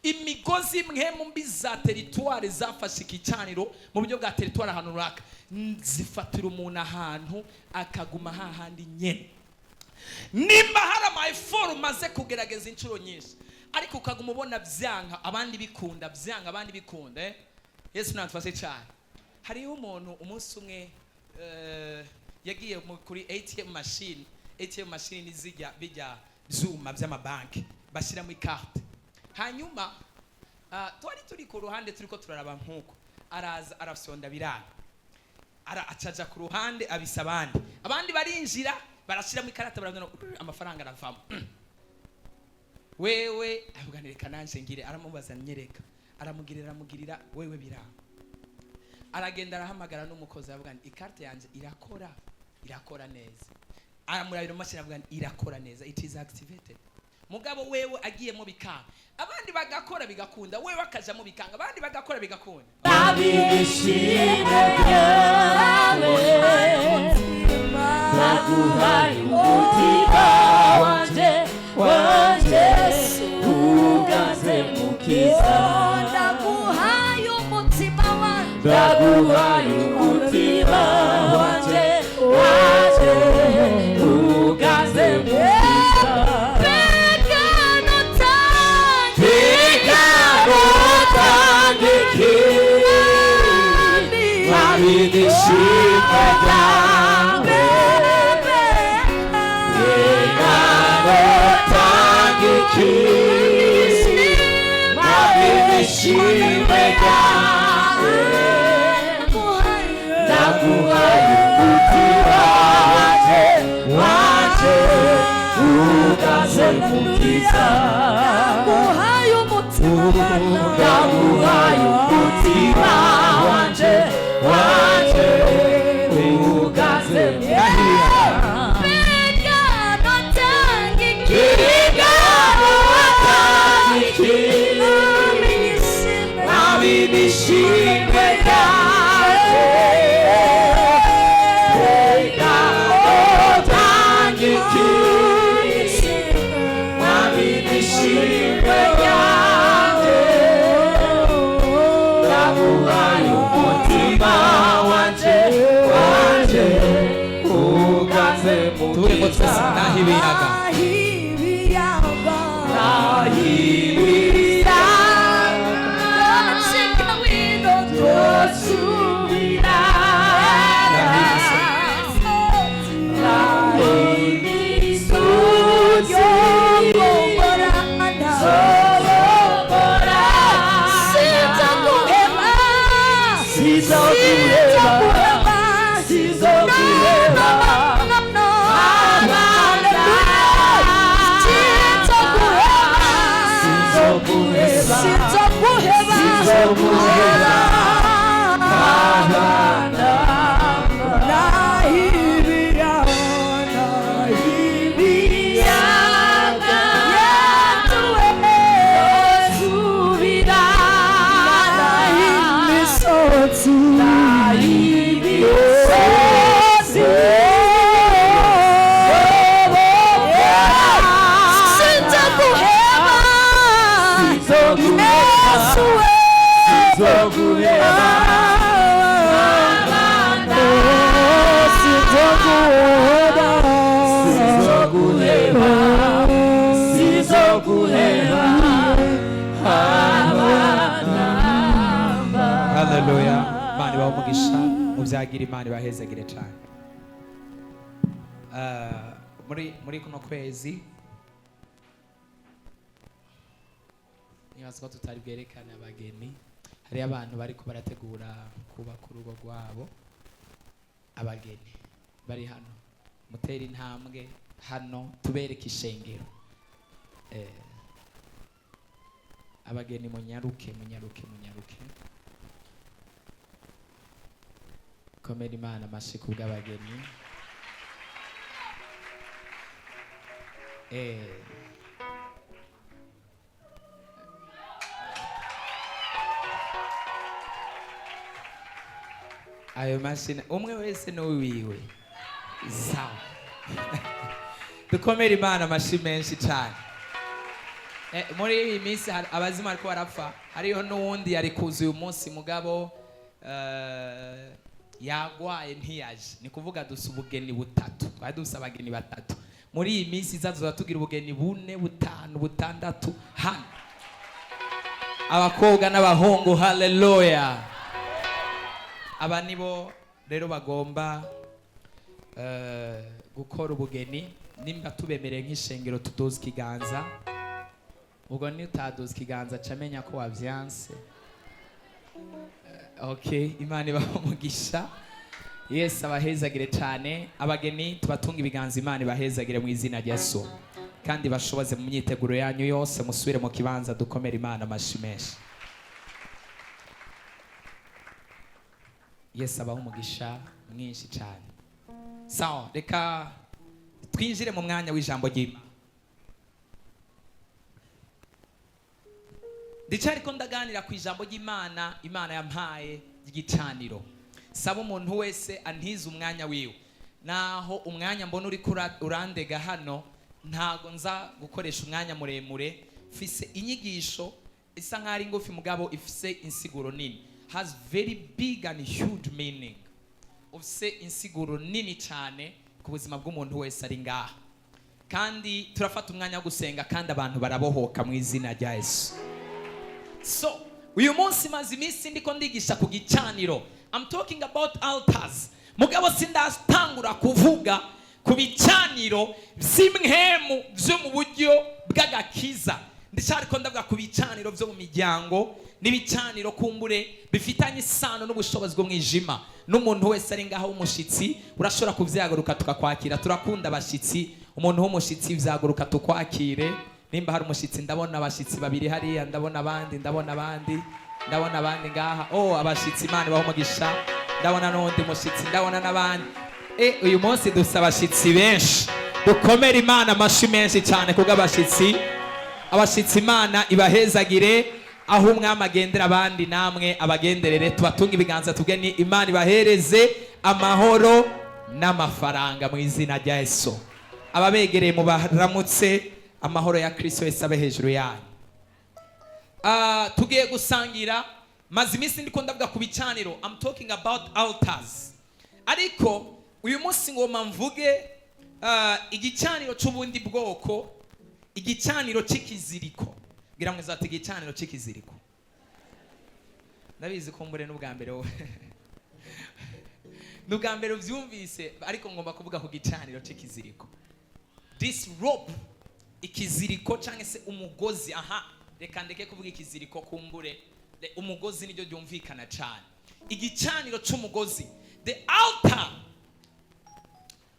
imigozi imwe mu mbi za teritwari zafashe igicaniro mu buryo bwa teritwari ahantu runaka, zifatira umuntu ahantu akaguma hahandi nyene. Nimba hari amayeforo umaze kugerageza inshuro nyinshi ariko ukaguma ubona byanka abandi bikunda, byanka abandi bikunda, Yesu natufashe cyane. Hariho umuntu umunsi umwe yagiye kuri ATM machine nizijya bijya zuma by'amabanki bashyiramo ikarte. Hanyuma twari turi ku ruhande turiko turaraba nkuko araza arafyonda biranga, acaja ku ruhande abisa abandi barinjira barashiramo ikarata barabona amafaranga aravamo. Wewe avuganireka nanje ngire, aramubaza nyereka, aramugirira wewe biranga. Aragenda arahamagara n'umukozi avuga nti ikarte yanje irakora neza. Aramurabira mashini avuga nti irakora neza, it is activated. Mugabo wewe agiyemo bikanga, abandi bagakora bigakunda, wewe akajamo bikanga, abandi bagakora bigakunda. Nabishime yawe naguhaye umutima wanje ugaze mukiza. Naguhaye umutima wanje ugaze mukiza. Nabishime yawe naguhaye umutima wanje ugaze mukiza. Naguhaye umutima wanje ugaze nabishime naguhaye umutima wanje ugaze mukiza. Nahibiyaga Hallelujah. Mani bamugisha muvyagira Imana bahezagire cyane. Muri kuno kwezi nibaza ko tutari bwerekana abageni. Hari abantu bari ko barategura kubaka urugo rwabo. Abageni bari hano mutera intambwe hano tubereka ishengero. Abageni munyaruke. Komera Imana amashyi kubw'abageni. Ayo mashyi umwe wese n'uwiwe. Sawa. Dukomere Imana amashyi menshi cyane. muri iyi minsi abazima ariko barapfa. Hariho n'uwundi yari kuza uyu munsi mugabo yagwaye ntiyaje. Ni kuvuga dusa ubugeni butatu. Twari dusa abageni batatu. Muri iyi minsi izazoza tugira ubugeni 4, 5, 6 hano. Abakobwa n'abahungu, haleluya. Aba nibo rero bagomba gukora ubugeni. Nimba tubemereye nk'ishengero tudoza ikiganza, ubwo ni utadoza ikiganza camenya ko wavyanse. Okay, Imana ibamugisha. Yes, abahezagire cyane. Abageni tubatunga ibiganza, Imana ibahezagire mu izina rya Yesu. Kandi bashoboze mu myiteguro yanyu yose, musubire mu kibanza dukomera Imana amashimeshi. Yes, abaho umugisha mwinshi cyane. Sawa, reka twinjire mu mwanya w'ijambo ry'Imana. Ndicari ko ndaganira ku ijambo ry'Imana, Imana yampaye igicaniro. Saba umuntu wese antiza umwanya wiwe. Naho umwanya mbona uri urandega hano, ntago nza gukoresha umwanya muremure. Fise inyigisho isa nk'ari ngufi mugabo ifise insiguro nini. Has very big and huge meaning. Ufise insiguro nini cyane ku buzima bw'umuntu wese ari ngaha. Kandi turafata umwanya wo gusenga kandi abantu barabohoka mu izina rya Yesu. So, uyu munsi maze iminsi ndiko ndigisha ku gicaniro. I'm talking about altars. Mugabo sindatangura kuvuga ku bicaniro by'imhemu byo mu buryo bw'agakiza. Ndicari ko ndavuga ku bicaniro byo mu miryango n'ibicaniro kumbure bifitanye isano n'ubushobozi bwo mwijima. N'umuntu wese ari ngaho w'umushitsi urashobora kuvyaguruka tukakwakira. Turakunda abashitsi. Umuntu w'umushitsi vyaguruka tukwakire. Nimba hari umushitsi, ndabona abashitsi babiri hariya, ndabona abandi ngaha. Oh, abashitsi, Imana baho umugisha. Ndabona n'undi mushitsi, ndabona n'abandi. Uyu munsi dusa abashitsi benshi. Dukomere Imana amashi menshi cyane kubwo abashitsi. Abashitsi, Imana ibahezagire. Aho umwami agendera abandi namwe abagenderere. Tubatunga ibiganza tugeni, Imana ibahereze amahoro n'amafaranga mu izina rya Yesu. Ababegereye mu baramutse, amahoro ya Kristo Yesu abe hejuru yanyu. Tugiye gusangira maze iminsi ndiko ndavuga ku bicaniro. I'm talking about altars. Ariko uyu munsi ngoma mvuge igicaniro cy'ubundi bwoko, igicaniro cy'ikiziriko. Gira mwe zati igicaniro cy'ikiziriko. Ndabizi ko mbure n'ubwa mbere wowe. N'ubwa mbere uvyumvise, ariko ngomba kuvuga ku gicaniro cy'ikiziriko. This rope, ikiziriko cyangwa se umugozi. Reka ndeke kuvuga ikiziriko kumbure. Umugozi niryo byumvikana cyane. Igicaniro cy'umugozi. The altar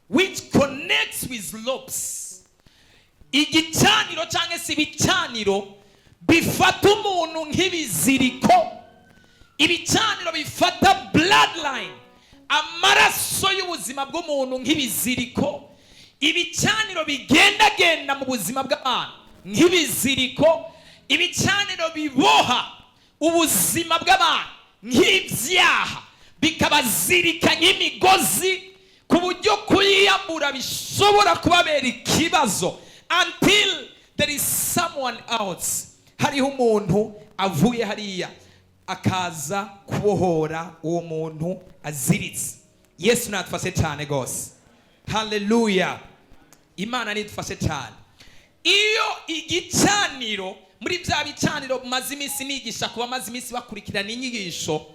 which connects with ropes. Igicaniro cyangwa se ibicaniro bifata umuntu nk'ibiziriko. Ibicaniro bifata bloodline, amaraso y'ubuzima bw'umuntu nk'ibiziriko. Ibicaniro bigendagenda mu buzima bw'abantu nk'ibiziriko. Ibicaniro biboha ubuzima bw'abantu nk'ibyaha, bikabazirika nk'imigozi ku buryo kuyiyambura bishobora kubabera ikibazo until there is someone else. Hariho umuntu avuye hariya akaza kubohora uwo muntu aziritse. Yesu natufashe cyane gose. Hallelujah. Imana nidufashe cyane. Iyo igicaniro muri bya bicaniro maze iminsi nigisha kuba maze iminsi bakurikirana inyigisho.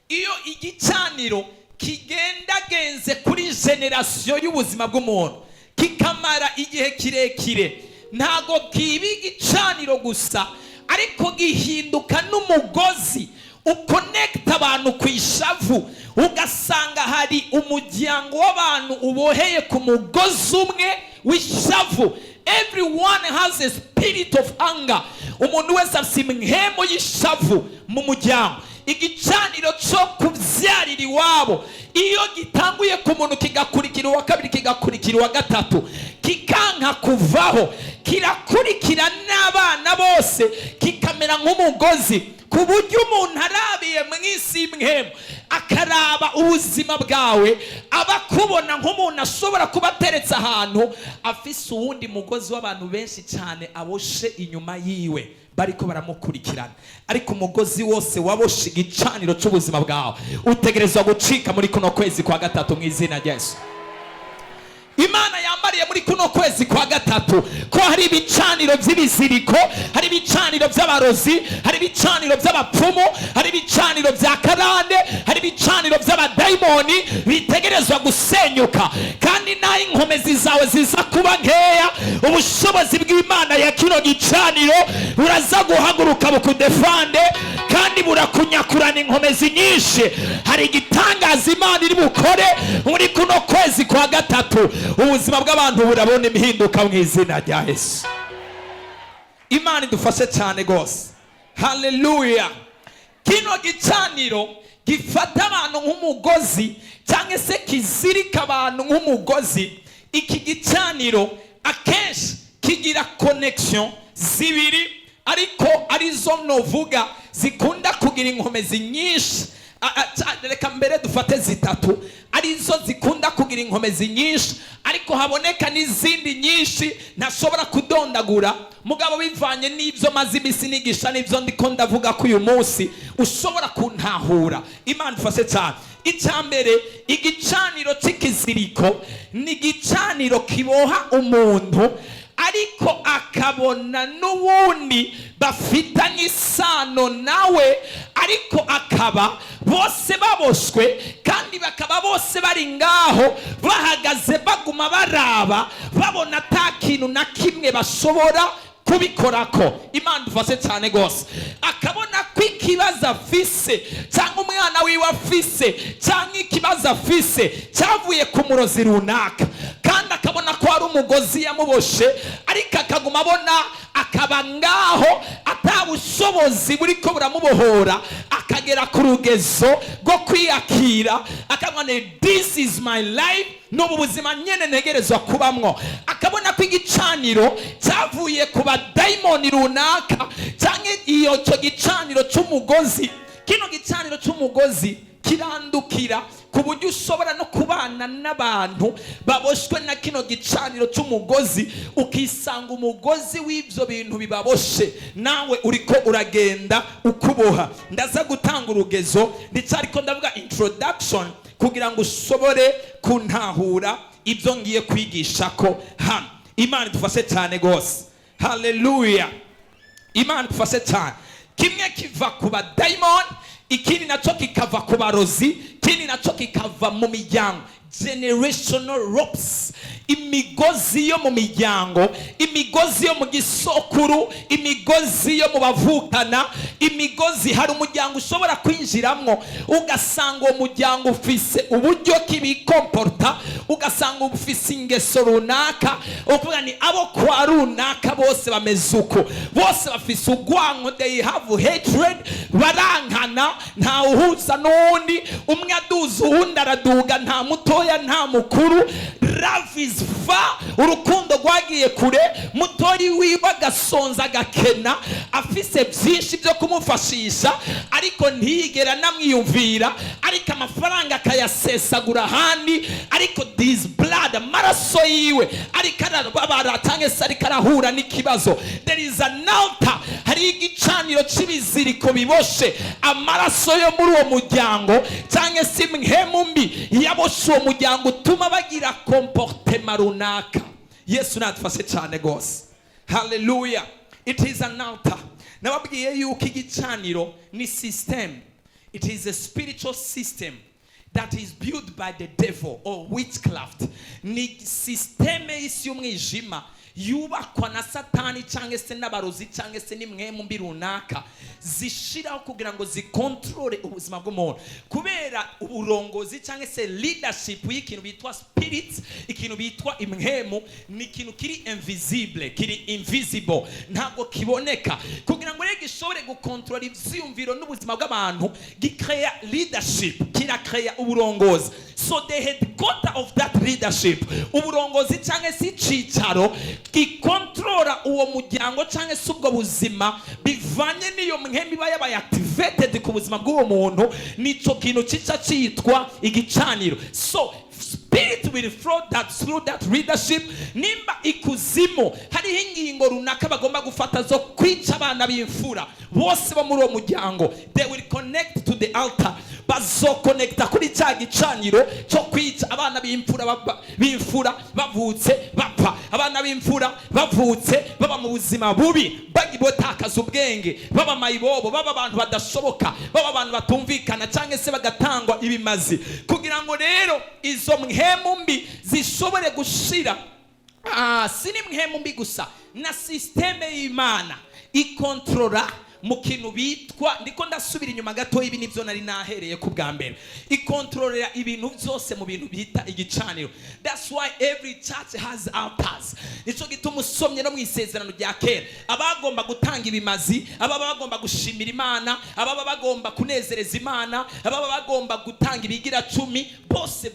Iyo igicaniro kigendagenze kuri generation y'ubuzima bw'umuntu kikamara igihe kirekire, ntago kibi igicaniro gusa, ariko gihinduka n'umugozi uconnecta abantu ku ishavu. Ugasanga hari umuryango w'abantu uboheye ku mugozi umwe w'ishavu. Everyone has a spirit of anger. Umuntu wese afite imhemo y'ishavu mu muryango. Igicaniro cyo kubyarira iwabo iyo gitanguye ku muntu kigakurikira uwa kabiri, kigakurikira uwa gatatu, kikanka kuvaho, kirakurikira n'abana bose, kikamera nk'umugozi ku buryo umuntu arabiye mu isi y'imhemo akaraba ubuzima bwawe, abakubona nk'umuntu ashobora kuba ateretse ahantu afise uwundi mugozi w'abantu benshi cyane aboshe inyuma yiwe bariko baramukurikirana. Ariko umugozi wose waboshe igicaniro cy'ubuzima bwawe utegerezwa gucika muri kuno kwezi kwa gatatu mu izina rya Yesu. Imana yambariye muri kuno kwezi kwa gatatu ko hari ibicaniro by'ibiziriko, hari ibicaniro by'abarozi, hari ibicaniro by'abapfumu, hari ibicaniro bya karande, hari ibicaniro by'abadayimoni bitegerezwa gusenyuka. Kandi naho inkomezi zawe ziza kuba nkeya, ubushobozi bw'Imana ya kino gicaniro buraza guhaguruka bukudefande kandi burakunyakurana inkomezi nyinshi. Hari igitangaza Imana iri bukore muri kuno kwezi kwa gatatu. Ubuzima bw'abantu burabona imihinduka mu izina rya Yesu. Imana idufashe cyane gose. Haleluya. Kino gicaniro gifata abantu nk'umugozi cyangwa se kizirika abantu nk'umugozi. Iki gicaniro akenshi kigira connection zibiri, ariko arizo novuga zikunda kugira inkomezi nyinshi. Reka mbere dufate zitatu arizo zikunda kugira inkomezi nyinshi, ariko haboneka n'izindi nyinshi ntashobora kudondagura. Mugabo bivanye n'ibyo maze imisi nigisha n'ibyo ndiko ndavuga ko uyu munsi ushobora kuntahura. Imana ifashe cyane. Icya mbere, igicaniro cy'ikiziriko ni igicaniro kiboha umuntu ariko akabona n'ubundi bafitanye isano nawe, ariko akaba bose baboshwe kandi bakaba bose bari ngaho bahagaze baguma baraba, babona ata kintu na kimwe bashobora kubikorako. Imana dufashe cyane gose. Akabona ko ikibazo afise cyangwa umwana wiwe afise cyangwa ikibazo afise cyavuye ku murozi runaka, kandi akabona ko ari umugozi yamuboshe, ariko akaguma abona, akaba ngaho atabushobozi buriko buramubohora, akagera ku rugezo rwo kwiyakira, akabona this is my life, n'ubu buzima nyene ntegerezwa kubamwo. Akabona ko igicaniro cyavuye ku badayimoni runaka cyangwa iyo cyo gicaniro cy'umugozi. Kino gicaniro cy'umugozi kirandukira ku buryo ushobora no kubana n'abantu baboshwe na kino gicaniro cy'umugozi, ukisanga umugozi w'ibyo bintu bibaboshe, nawe uriko uragenda ukuboha. Ndaza gutanga urugezo, ndicariko ndavuga introduction kugira ngo ushobore kuntahura ibyo ngiye kwigisha ko hano. Imana idufashe cyane gose. Haleluya. Imana idufashe cyane. Kimwe kiva ku badayimoni, ikindi nacyo kikava ku barozi, ikindi nacyo kikava mu miryango. Generational ropes, imigozi yo mu miryango, imigozi yo mu gisokuru, imigozi yo mu bavukana, imigozi. Hari umuryango ushobora kwinjiramwo ugasanga uwo muryango ufise uburyo kibikomporta, ugasanga ufise ingeso runaka, ukuvuga ni abo kwa runaka bose bameze uko, bose bafise ugwanko, they have hatred, barankana, nta uhuza n'uwundi, umwe aduza uwundi araduga, nta mutoya nta mukuru. Love is far, urukundo rwagiye kure, mutori wiwe agasonza agakena, afise byinshi byo kumufashisha ariko ntiyigera namwiyumvira, ariko amafaranga akayasesagura ahandi, ariko this blood, amaraso yiwe ariko arababara cyangwa se ariko arahura n'ikibazo. There is an altar, hari igicaniro cy'ibiziriko biboshe amaraso yo muri uwo muryango cyangwa se impemu mbi yaboshe uwo muryango utuma bagira comportement runaka. Yesu natufashe cyane gose. Hallelujah. It is an altar. Nababwiye yuko igicaniro ni system. It is a spiritual system that is built by the devil or witchcraft. Ni systeme y'isi y'umwijima yubakwa na Satani cyangwa se n'abarozi cyangwa se n'imwemu mbi runaka, zishiraho kugira ngo zikontrole ubuzima bw'umuntu. Kubera uburongozi cyangwa se leadership y'ikintu bitwa spirit, ikintu bitwa imwemu, ni ikintu kiri invisible, kiri invisible, ntabwo kiboneka. Kugira ngo gishobore gukontrola ivyiyumviro n'ubuzima bw'abantu gikrea leadership, kirakrea uburongozi. So the headquarter of that leadership, uburongozi canke si cicaro gikontrola uwo muryango canke si ubwo buzima bivanye n'iyo mpemu iba yabaye activated ku buzima bw'uwo muntu, nico kintu cica citwa igicaniro. So spirit will flow that through that leadership. Nimba ikuzimu hariho ingingo runaka bagomba gufata zo kwica abana b'imfura bose bo muri uwo muryango, they will connect to the altar, bazoconnecta kuri cya gicaniro cyo kwica abana b'imfura bavutse bapfa, abana b'imfura bavutse baba mu buzima bubi, bagibotakaza ubwenge, baba mayibobo, baba abantu badashoboka, baba abantu batumvikana cyangwa se bagatangwa ibimazi, kugira ngo rero izo mpemu mbi zishobore gushira. Sini mpemu mbi gusa na systeme y'Imana ikontrola mu kintu bitwa, ndiko ndasubira inyuma gato, ibi nivyo nari nahereye ku bwa mbere, ikontrolera ibintu byose mu bintu bita igicaniro. That's why every church has altars. Nico gituma usomye no mu isezerano rya kera abagomba gutanga ibimazi, ababa bagomba gushimira Imana, ababa bagomba kunezereza Imana, ababa bagomba gutanga ibigira 10, bose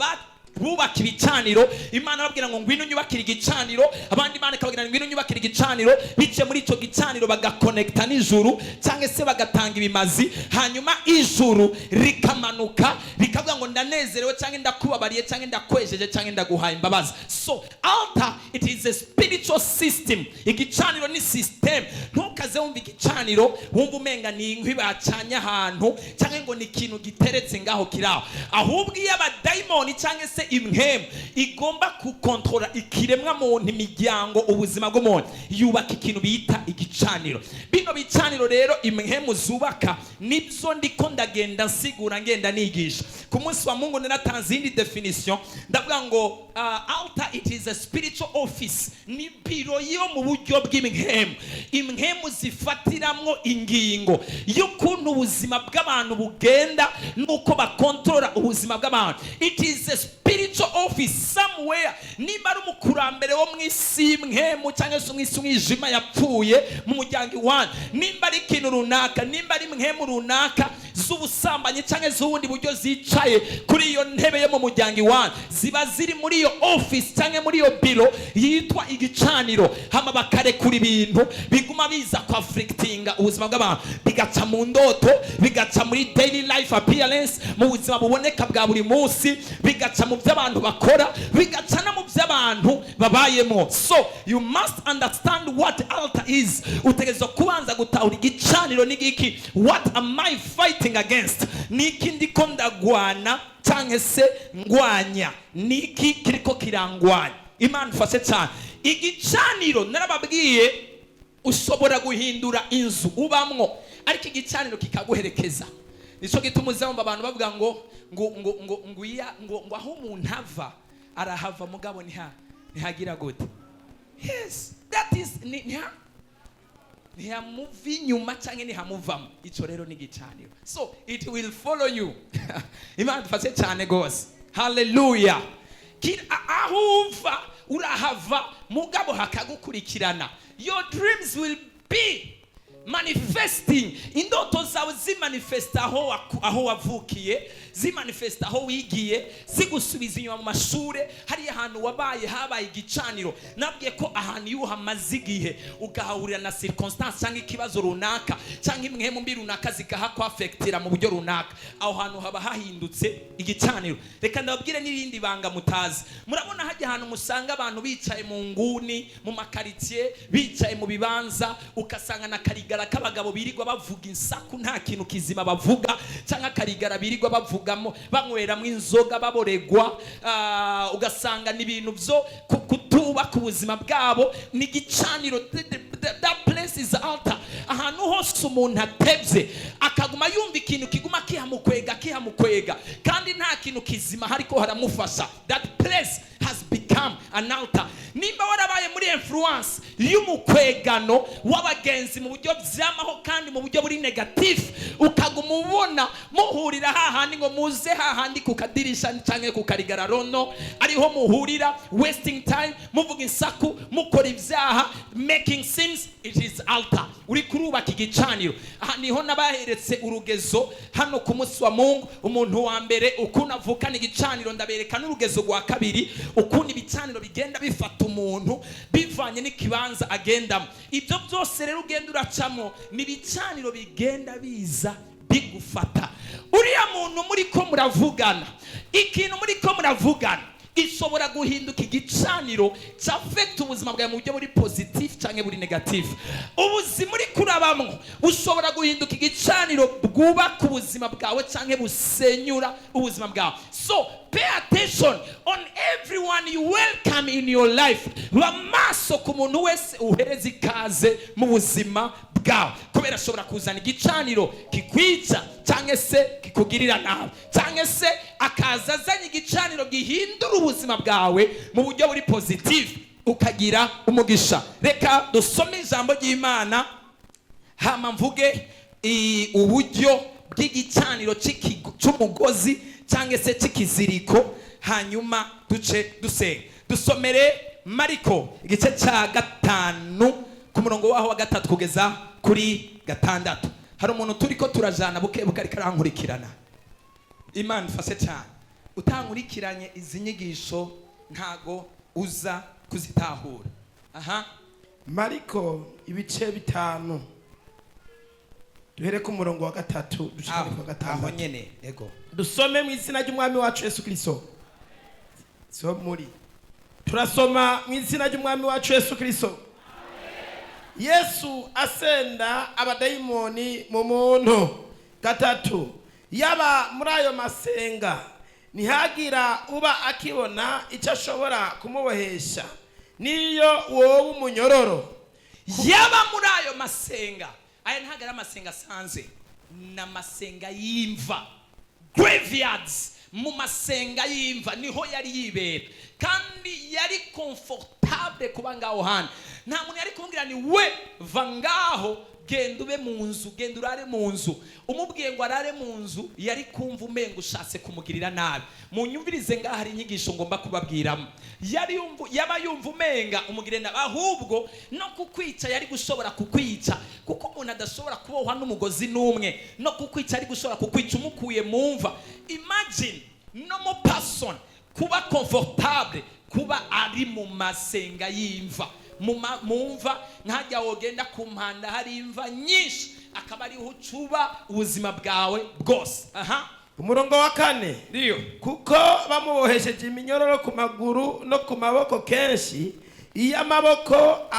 bubaka ibicaniro. Imana babwira ngo ngwino nyubakira igicaniro, abandi Imana ikababwira ngo ngwino nyubakira igicaniro, bice muri ico gicaniro bagakonekta n'ijuru cyangwa se bagatanga ibimazi, hanyuma ijuru rikamanuka rikavuga ngo ndanezerewe cyangwa ndakubabariye cyangwa ndakwejeje cyangwa ndaguhaye imbabazi. So altar, it is a spiritual system. Igicaniro ni system. Ntukaze wumva igicaniro wumva umenga ni inkwi bacanya ahantu cyangwa ngo ni ikintu giteretse ngaho kiraho, ahubwo iyo abadayimoni cyangwa se imhemu igomba kukontrola ikiremwa muntu, imiryango, ubuzima bw'umuntu, yubaka ikintu bita igicaniro. Bino bicaniro rero imhemu zubaka nibyo ndiko ndagenda nsigura ngenda nigisha. Ku munsi wa Mungu ninatanze indi definition, ndavuga ngo altar, it is a spiritual office, ni biro yo mu buryo bw'imhemu. Imhemu zifatiramwo ingingo y'ukuntu ubuzima bw'abantu bugenda nuko bakontrola ubuzima bw'abantu. It is a spiritual office somewhere. Nimba ari umukurambere wo mw'isi imhemu cyangwa se mw'isi umwijima yapfuye mu muryango iwanyu, nimba ari ikintu runaka, nimba ari imhemu runaka z'ubusambanyi cyangwa z'ubundi buryo zicaye kuri iyo ntebe yo mu muryango iwanyu, ziba ziri muri iyo office cyangwa muri iyo biro yitwa igicaniro. Hama bakarekura ibintu biguma biza kwafrikitinga ubuzima bw'abantu, bigaca mu ndoto, bigaca muri daily life appearance, mu buzima buboneka bwa buri munsi, bigaca mu by'abantu bakora, bigaca no mu by'abantu babayemo. So you must understand what altar is. Utegerezwa kubanza gutahura igicaniro ni giki. What am I fighting against? Niki ndiko ndagwana cyangwa se ngwanya, niki kiriko kirangwanya. Imana ifashe cyane. Igicaniro narababwiye ushobora guhindura inzu ubamwo, ariko igicaniro kikaguherekeza. Nico gituma uzamba abantu bavuga ngo aho umuntu ava arahava mugabo ntihagira gute. Yes, that is ntihamuvi nyuma cyangwa ntihamuvamo. Ico rero ni igicaniro. So it will follow you. Imana dufashe cyane gose. Hallelujah. Aho uva urahava mugabo hakagukurikirana. Your dreams will be manifesting. Indoto zawe zimanifesta aho wavukiye, zimanifesta aho wigiye, zigusubiza inyuma mu mashure. Hari ahantu wabaye habaye igicaniro, nabwiye ko ahantu yuhamaze igihe ugahurira na circumstance cyangwa ikibazo runaka cyangwa imhemu mbi runaka zikahakwafectira mu buryo runaka, aho hantu haba hahindutse igicaniro. Reka ndababwire n'irindi banga mutazi. Murabona hajya ahantu musanga abantu bicaye mu nguni, mu makaritie, bicaye mu bibanza, ukasanga na karigara k'abagabo birirwa bavuga insaku nta kintu kizima bavuga, cyangwa karigara birirwa bavugamo banyweramo inzoga baboregwa, ugasanga n'ibintu byo kutuba ku buzima bwabo. Ni igicaniro. That place is altar. Ahantu hose umuntu atebye akaguma yumva ikintu kiguma kihamukwega kandi nta kintu kizima hariko haramufasha, that place has become an altar. Nimba warabaye muri influence y'umukwegano w'abagenzi mu buryo vyamaho kandi mu buryo buri negative, ukaguma ubona muhurira hahandi ngo muze hahandi ku kadirisha canke ku karigararono ariho muhurira, wasting time, muvuga insaku, mukora ivyaha, making sins. It is altar. Uri kurubaka igicaniro. Aha niho nabaheretse urugezo hano ku munsi wa Mungu. Umuntu wa mbere ukuntu avukana igicaniro, ndabereka n'urugezo rwa kabiri ukuntu ibicaniro bigenda bifata umuntu bivanye n'ikibanza agendamo. Ibyo byose rero ugenda uracamo ni ibicaniro bigenda biza bigufata. Uriya muntu muri ko muravugana, ikintu muri ko muravugana ishobora guhinduka igicaniro cyafekta ubuzima bwawe mu buryo buri positive cyangwa buri negative. Ubuzima uri kurabamwo ushobora guhinduka igicaniro bwubaka ubuzima bwawe cyangwa busenyura ubuzima bwawe. So pay attention on everyone you welcome in your life. Bamaso ku muntu wese uhereza ikaze mu buzima bwawe, kubera ashobora kuzana igicaniro kikwica cyangwa se kikugirira nabi, cyangwa se akaza azanye igicaniro gihindura ubuzima bwawe mu buryo buri positive ukagira umugisha. Reka dusome ijambo ry'Imana hama mvuge uburyo bw'igicaniro cy'umugozi cyangwa se cy'ikiziriko, hanyuma duce dusenga. Dusomere Mariko igice cya 5 ku murongo waho wa 3 kugeza kuri 6. Hari umuntu turiko turajana buke ariko arankurikirana. Imana ifashe cyane. Utankurikiranye izi nyigisho ntago uza kuzitahura. Aha, Mariko ibice 5 duhere ku murongo wa 3 dushaka ku 5. Aho nyene ego. Dusome mu izina ry'umwami wacu Yesu Kristo. So muri turasoma mu izina ry'umwami wacu Yesu Kristo. Yesu asenda abadayimoni mu muntu. 3 yaba muri ayo masenga ntihagira uba akibona icyo ashobora kumubohesha, niyo wowe umunyororo. Yaba muri ayo masenga, aya ntagara amasenga asanzwe, na masenga y'imva, graveyards. Mu masenga y'imva niho yari yibera, kandi yari comfortable kuba ngaho hano. Nta muntu yari kumubwira ni we va ngaho genda ube mu nzu, genda urare mu nzu. Umubwiye ngo arare mu nzu yari kumva umenga ushatse kumugirira nabi. Munyumvirize ngaho hari inyigisho ngomba kubabwiramo. Yaba yumva umenga umugirire nabi, ahubwo no kukwica yari gushobora kukwica, kuko umuntu adashobora kubohwa n'umugozi n'umwe. No kukwica yari gushobora kukwica umukuye mu mva. Imagine no mo person kuba comfortable kuba ari mu masenga y'imva. Mumva nkajya wogenda ku mpanda hari imva nyinshi, akaba ari ucuba ubuzima bwawe bwose. Aha, umurongo wa 4 ndio kuko bamubohesheje iminyororo ku maguru no ku maboko kenshi, iy'amaboko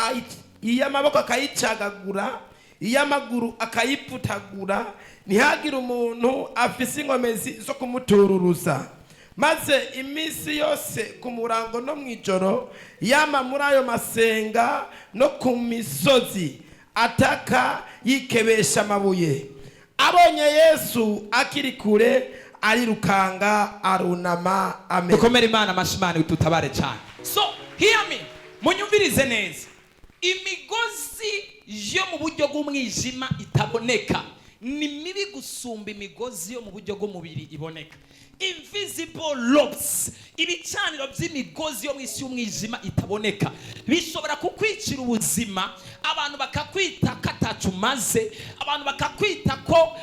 akayicagagura, iy'amaguru akayiputagura, ntihagire umuntu afise ingomezi zo kumutururuza. Maze iminsi yose ku murango no mwijoro yama muri ayo masenga no ku misozi ataka yikebesha amabuye. Abonye Yesu akiri kure arirukanga arunama. Amen. Dukomere Imana amashimane ututabare cyane. So hear me, munyumvirize neza. Imigozi yo mu buryo bw'umwijima itaboneka ni mibi gusumba imigozi yo mu buryo bw'umubiri iboneka. Invisible ropes, ibicaniro by'imigozi yo mu isi y'umwijima itaboneka, bishobora kukwicira ubuzima. Abantu bakakwita katacu maze, abantu bakakwita ko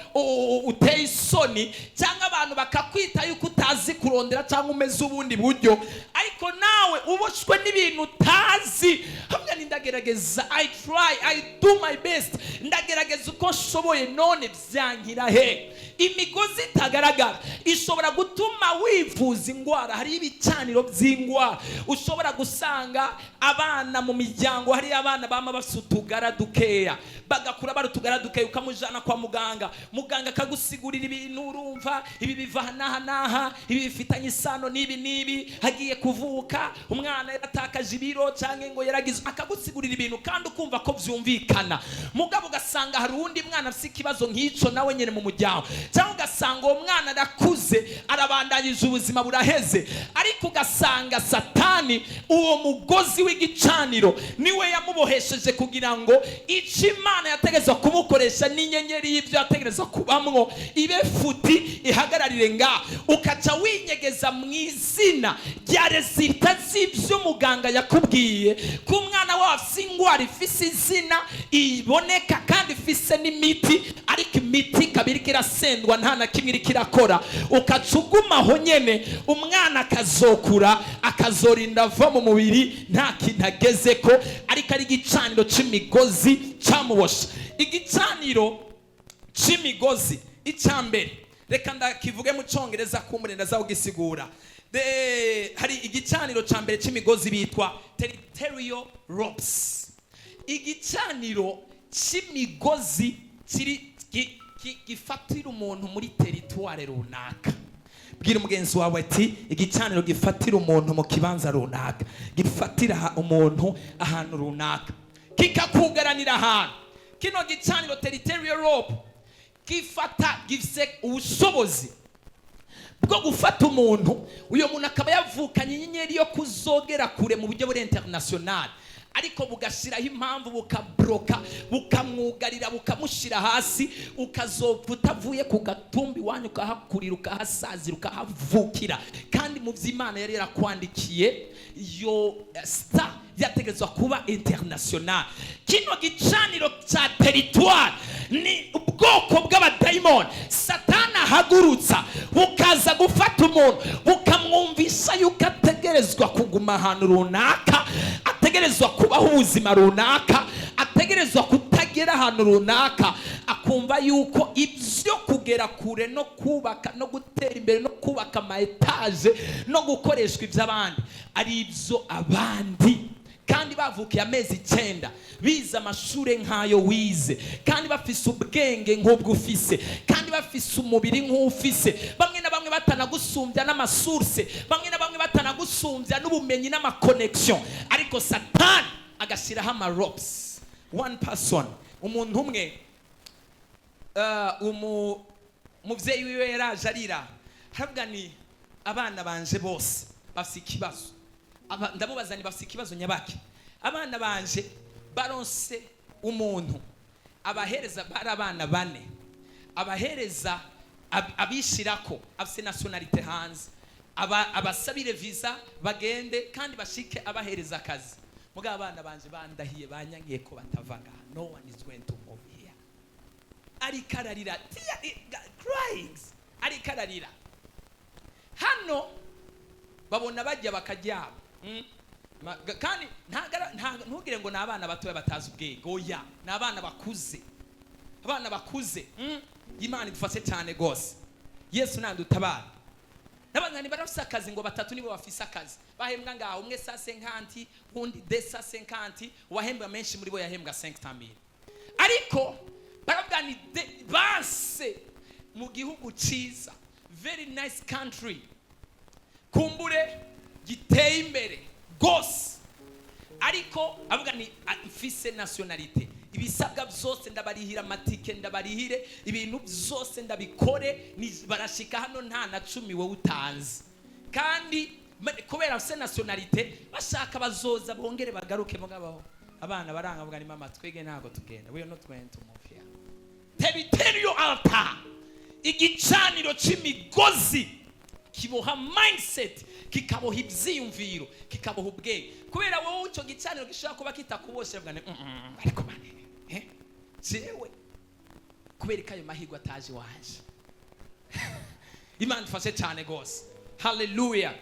uteye isoni, cyangwa abantu bakakwita yuko utazi kurondera cyangwa umeze ubundi buryo, ariko nawe uboshwe n'ibintu utazi. Hamwe nindagerageza, I try, I do my best, ndagerageza uko nshoboye, none byankira he. Imigozi itagaragara ishobora gutuma wivuza ingwara. Hari ibicaniro by'ingwara. Ushobora gusanga abana mu miryango, hari abana bama bafite utugara dukeya, bagakura bari utugara dukeya, ukamujana kwa muganga, muganga akagusigurira ibintu, urumva ibi biva naha naha, ibi bifitanye isano n'ibi n'ibi, hagiye kuvura kuvuka umwana yaratakaje ibiro cyangwa ngo yaragize akagusigurira ibintu kandi ukumva ko vyumvikana mugabo ugasanga hari undi mwana afite ikibazo nk'ico nawe nyene mu muryango cyangwa ugasanga uwo mwana arakuze arabandanyije ubuzima buraheze ariko ugasanga satani uwo mugozi w'igicaniro niwe yamubohesheje kugira ngo ico Imana yategezwa kumukoresha n'inyenyeri y'ivyo yategezwa kubamwo ibe futi ihagararire nga ukaca winyegeza mw'izina rya resulta z'ivyo muganga yakubwiye ku mwana wawe afise ingwara ifise izina iboneka kandi ifise n'imiti ariko imiti kabiri kirasendwa nta na kimwe kirakora ukaca ugumaho nyene umwana akazokura akazorinda ava mu mubiri nta kintu agezeko ariko ari igicaniro c'imigozi camubosha igicaniro c'imigozi icambere reka ndakivuge mu Congereza kumbure ndazagusigura hari igicaniro cambere c'imigozi bitwa territorial ropes igicaniro c'imigozi gifatira umuntu muri territoire runaka bwira umugenzi wawe ati igicaniro gifatira umuntu mu kibanza runaka gifatira umuntu ahantu runaka kikakugaranira ahantu kino gicaniro territorial rope gifise ubushobozi bwo gufata umuntu uyo muntu akaba yavukanye inyenyeri yo kuzogera kure mu buryo buri international ariko bugashiraho impamvu bukabroka bukamwugarira bukamushira hasi ukazopfa utavuye ku gatumbi wanyu ukahakurira ukahasazira ukahavukira kandi mu vy'Imana yari yarakwandikiye yo star yategezwa kuba international kino gicaniro cha territoire ni ubwoko bw'abadayimoni satana hagurutsa bukaza gufata umuntu bukamwumvisha yuko ategerezwa kuguma ahantu runaka ategerezwa kubaho ubuzima runaka ategerezwa kutagera ahantu runaka akumva yuko ibyo kugera kure no kubaka no gutera imbere no kubaka ama etage no gukoreshwa iby'abandi ari ibyo abandi kandi bavukiye amezi 9 bize amashure nk'ayo wize kandi bafise ubwenge nk'ubwo ufise kandi bafise umubiri nk'ufise bamwe na bamwe batanagusumbya n'amasource bamwe na bamwe batanagusumbya n'ubumenyi n'amaconnection ariko satani agashiraho ama ropes one person umuntu umwe umuvyeyi wiwe yaraje arira haravuga ni abana banje bose bafise ikibazo ndamubaza ni bafise ikibazo nyabaki abana banje baronse umuntu abahereza bari abana 4 abahereza abishirako afise nationalite hanze abasabire visa bagende kandi bashike abahereza akazi mugabo abana banje bandahiye banyangiye ko batavaga no one is going to move here arikararira crying arikararira hano babona bajya bakaryama kandi ntugire ngo n'abana batoya batazi ubwenge oya n'abana bakuze Imana idufashe cyane gose Yesu nandutabara n'abangani barafise akazi ngo 3 nibo bafise akazi bahembwa ngaho umwe 150 undi 250 wahembwa menshi muri bo yahembwa 500,000 ariko baravuga ni base mu gihugu ciza very nice country kumbure giteye imbere gose ariko avuga ni ifise nationalite ibisabwa byose ndabarihira amatike ndabarihire ibintu byose ndabikore barashika hano nta na 10 wowe utanze kandi kubera afise nationalite bashaka bazoza bongere bagaruke mugabaho abana baranga avuga ni mama twege ntago tugenda we not going to move here territorial altar igicaniro c'imigozi kiboha mindset kikaboha ivyiyumviro kikaboha ubwenge kubera wowe ico gicaniro gishaka kuba kitakuboshe bwa ariko bane jewe kubera kayo mahirwe ataje wanje Imana ifashe cyane gose hallelujah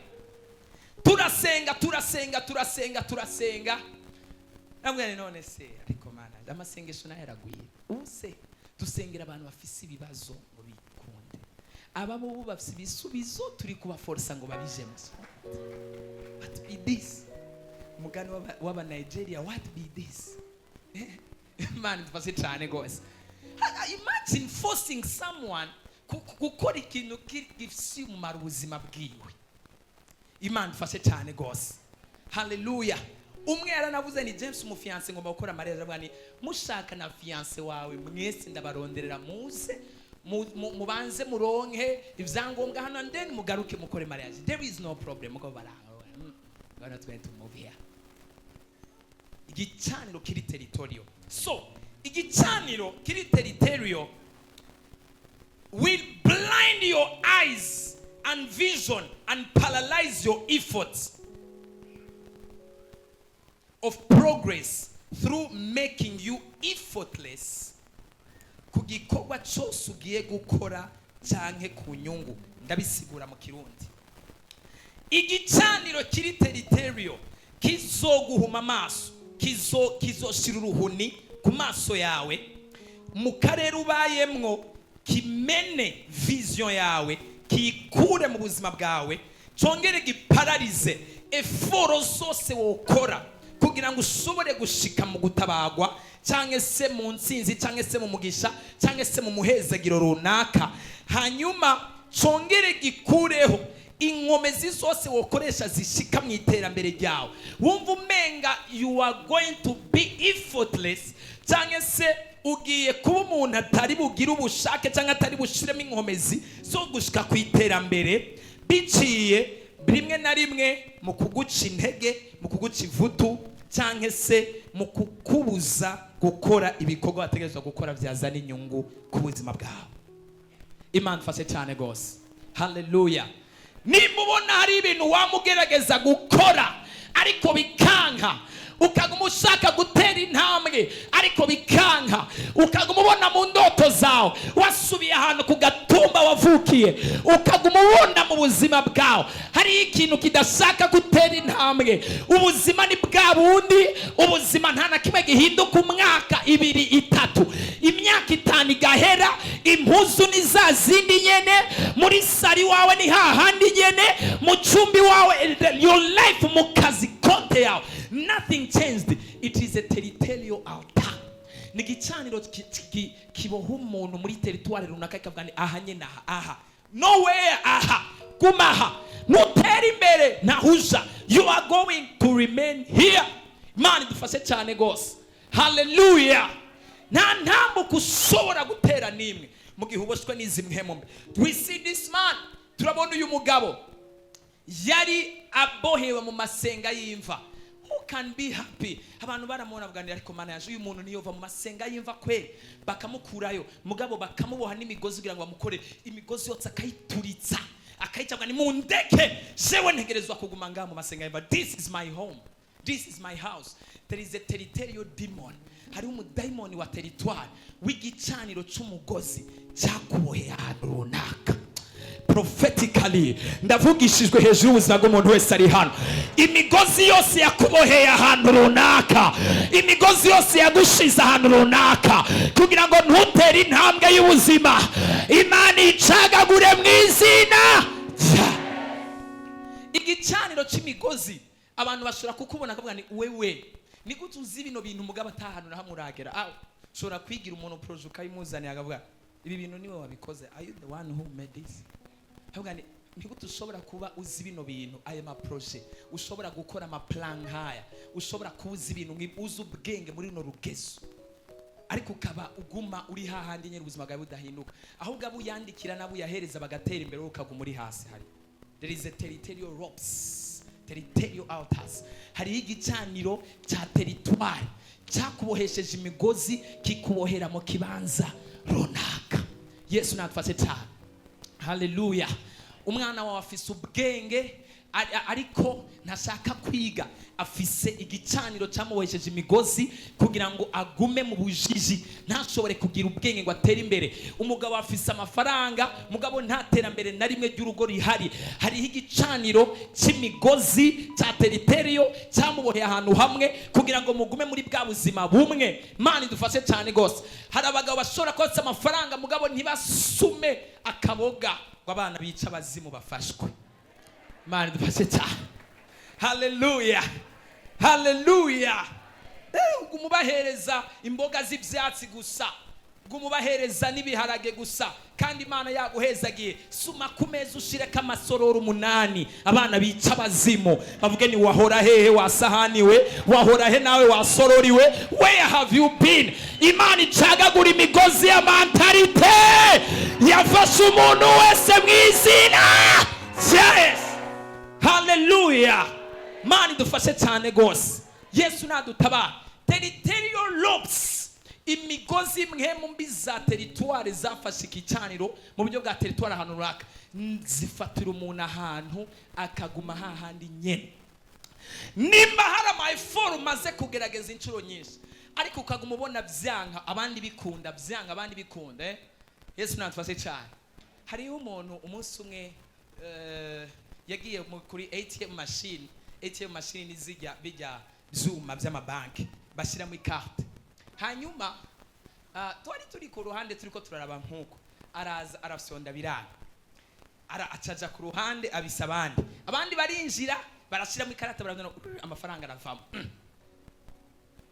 turasenga namwe none se ariko mana amasengesho nayo yaragwiye use dusengera abantu bafise ibibazo ngo bikunde ababo bafise ibisubizo turi kubaforsa ngo babijemo what be this mugani waba Nigeria what be this man ifashe cyane gose imagine forcing someone gukora ikintu gifise umumaro ubuzima bwiwe Imana ifashe cyane gose. Haleluya. Umwe yaranavuze ni James umufiance ngomba gukora mariage abwani mushaka na fiance wawe mwese ndabaronderera muze mubanze muronke ivyangombwa hano and then mugaruke mukore mariage. There is no problem ngo baranga. We are not going to move here. Igicaniro kiri territorial. So, igicaniro kiri territorial will blind your eyes and vision and paralyze your efforts of progress through making you effortless ku gikorwa cyose ugiye gukora canke ku nyungu. Ndabisigura mu Kirundi. Igicaniro kiri territorial kizoguhuma amaso, kizoshira uruhuni ku maso yawe mu karere ubayemwo, kimene vision yawe, kikure mu buzima bwawe, cyongere giparalize eforo zose wokora kugira ngo ushobore gushika mu gutabagwa cyangwa se mu nsinzi cyangwa se mu mugisha cyangwa se mu muhezagiro runaka. Hanyuma cyongere gikureho inkomezi zose wokoresha zishika mu iterambere ryawe. Wumva umenga you are going to be effortless, cyangwa se ugiye kuba umuntu atari bugira ubushake cyangwa atari bushiremo inkomezi zo gushika ku iterambere, biciye rimwe na rimwe mu kuguca intege, mu kuguca ivutu, cyangwa se mu kukubuza gukora ibikorwa wategerezwa gukora byazana inyungu ku buzima bwawe. Imana ifashe cyane gose. Haleluya. Nimubona hari ibintu wamugerageza gukora ariko bikanka, ukaguma ushaka gutera intambwe ariko bikanka, ukaguma ubona mu ndoto zawe wasubiye ahantu ku gatumba wavukiye, ukaguma ubona mu buzima bwawe hari ikintu kidashaka gutera intambwe. Ubuzima ni bwa bundi, ubuzima nta na kimwe gihinduka umwaka, 2, 3, imyaka 5 igahera, impuzu ni za zindi nyene, muri sari wawe ni hahandi nyene, mu cumbi wawe, your life mu kazi konte yawe, nothing changed. It is a territorial altar. Ni gicaniro kiboha umuntu muri territoire runaka, ikavuga ni aha nyene aha, nowhere aha, gumaha, nutera imbere nahuja, you are going to remain here. Imana idufashe cyane gose. Hallelujah. Nta ntambuko ushobora gutera nimwe mu gihe uboshwe n'izi mpemu. We see this man, turabona uyu mugabo yari abohewe mu masenga y'imva. Who can be happy? Abantu baramubona baganira ariko mana yaje uyu muntu niyo va mu masenga y'imva kwe, bakamukurayo mugabo bakamuboha n'imigozi kugira ngo bamukore imigozi yose akayituritsa, akayicabwa ni mu ndeke, jewe ntegerezwa kuguma ngaha mu masenga y'imva. This is my home, this is my house. There is a territorial demon. Hari umudayimoni wa territoire w'igicaniro cy'umugozi cyakuboheye ahantu runaka. Prophetically ndavugishijwe hejuru y'ubuzima bw'umuntu wese ari hano. Imigozi yose yakuboheye ahantu runaka, imigozi yose yagushize ahantu runaka kugira ngo ntutere intambwe y'ubuzima, Imana icagagure mu izina. Igicaniro cy'imigozi abantu bashobora kukubona akavuga ni wewe ni gute uzi bino bintu mugabo atahanu na hamuragera. Aho ushobora kwigira umuntu proje ukayimuzaniye akavuga ibi bintu niwe wabikoze, are you the one who made this? Havuga ni gute ushobora kuba uzi bino bintu, aya ma proje ushobora gukora ama plan haya, ushobora kuzi ibintu uzi ubwenge muri no rugezo, ariko ukaba uguma uri hahandi nyene ubuzima bwawe budahinduka, ahubwo abo yandikira nabo yahereza bagatera imbere ukaguma muri hasi. Hari there is a territorial ropes, territorial altars. Hari igicaniro cya territoire cyakubohesheje imigozi kikubohera mu kibanza runaka. Yesu natufashe cyane. Hallelujah. Umwana wawe afise ubwenge ariko ntashaka kwiga, afise igicaniro cyamubohesheje imigozi kugira ngo agume mu bujiji, ntashobore kugira ubwenge ngo atere imbere. Umugabo afise amafaranga mugabo ntaterambere na rimwe ry'urugo rihari. Hariho igicaniro cy'imigozi cya territorio cyamuboheye ahantu hamwe kugira ngo mugume muri bwa buzima bumwe. Imana idufashe cyane gose. Hari abagabo bashobora kotsa amafaranga mugabo ntibasume akaboga ngo abana bica abazimu bafashwe. Imana idufashe cyane. Hallelujah. Hallelujah. Umubahereza imboga z'ibyatsi gusa gumubahereza n'ibiharage gusa kandi Imana yaguhezagiye. Suma ku meza ushireka amasororo 8 abana bica abazimu bavuge ni wahora hehe wasahaniwe, wahora he nawe wasororiwe, where have you been? Imana icagagura imigozi ya mentalite yafashe umuntu wese mw'izina yes. Hallelujah. Mani dufashe cyane gose. Yesu nadutabara. Territorial lobes, imigozi imwe mu mbi za territoire zafashe ikicaniro mu buryo bwa territoire ahantu runaka zifatira umuntu ahantu akaguma hahandi nyene. Nimba hari amaeforo maze kugerageza inshuro nyinshi ariko ukaguma ubona byanka abandi bikunda, byanka abandi bikunda Yesu natufashe cyane. Hariho umuntu umunsi umwe yagiye kuri ATM machine nizijya bijya zuma by'amabanki bashyira mu carte. Hanyuma twari turi ku ruhande turiko turaraba nkuko araza arafyonda biranga acaja ku ruhande abisa abandi barinjira barashira mu ikarata barabona amafaranga aravamo.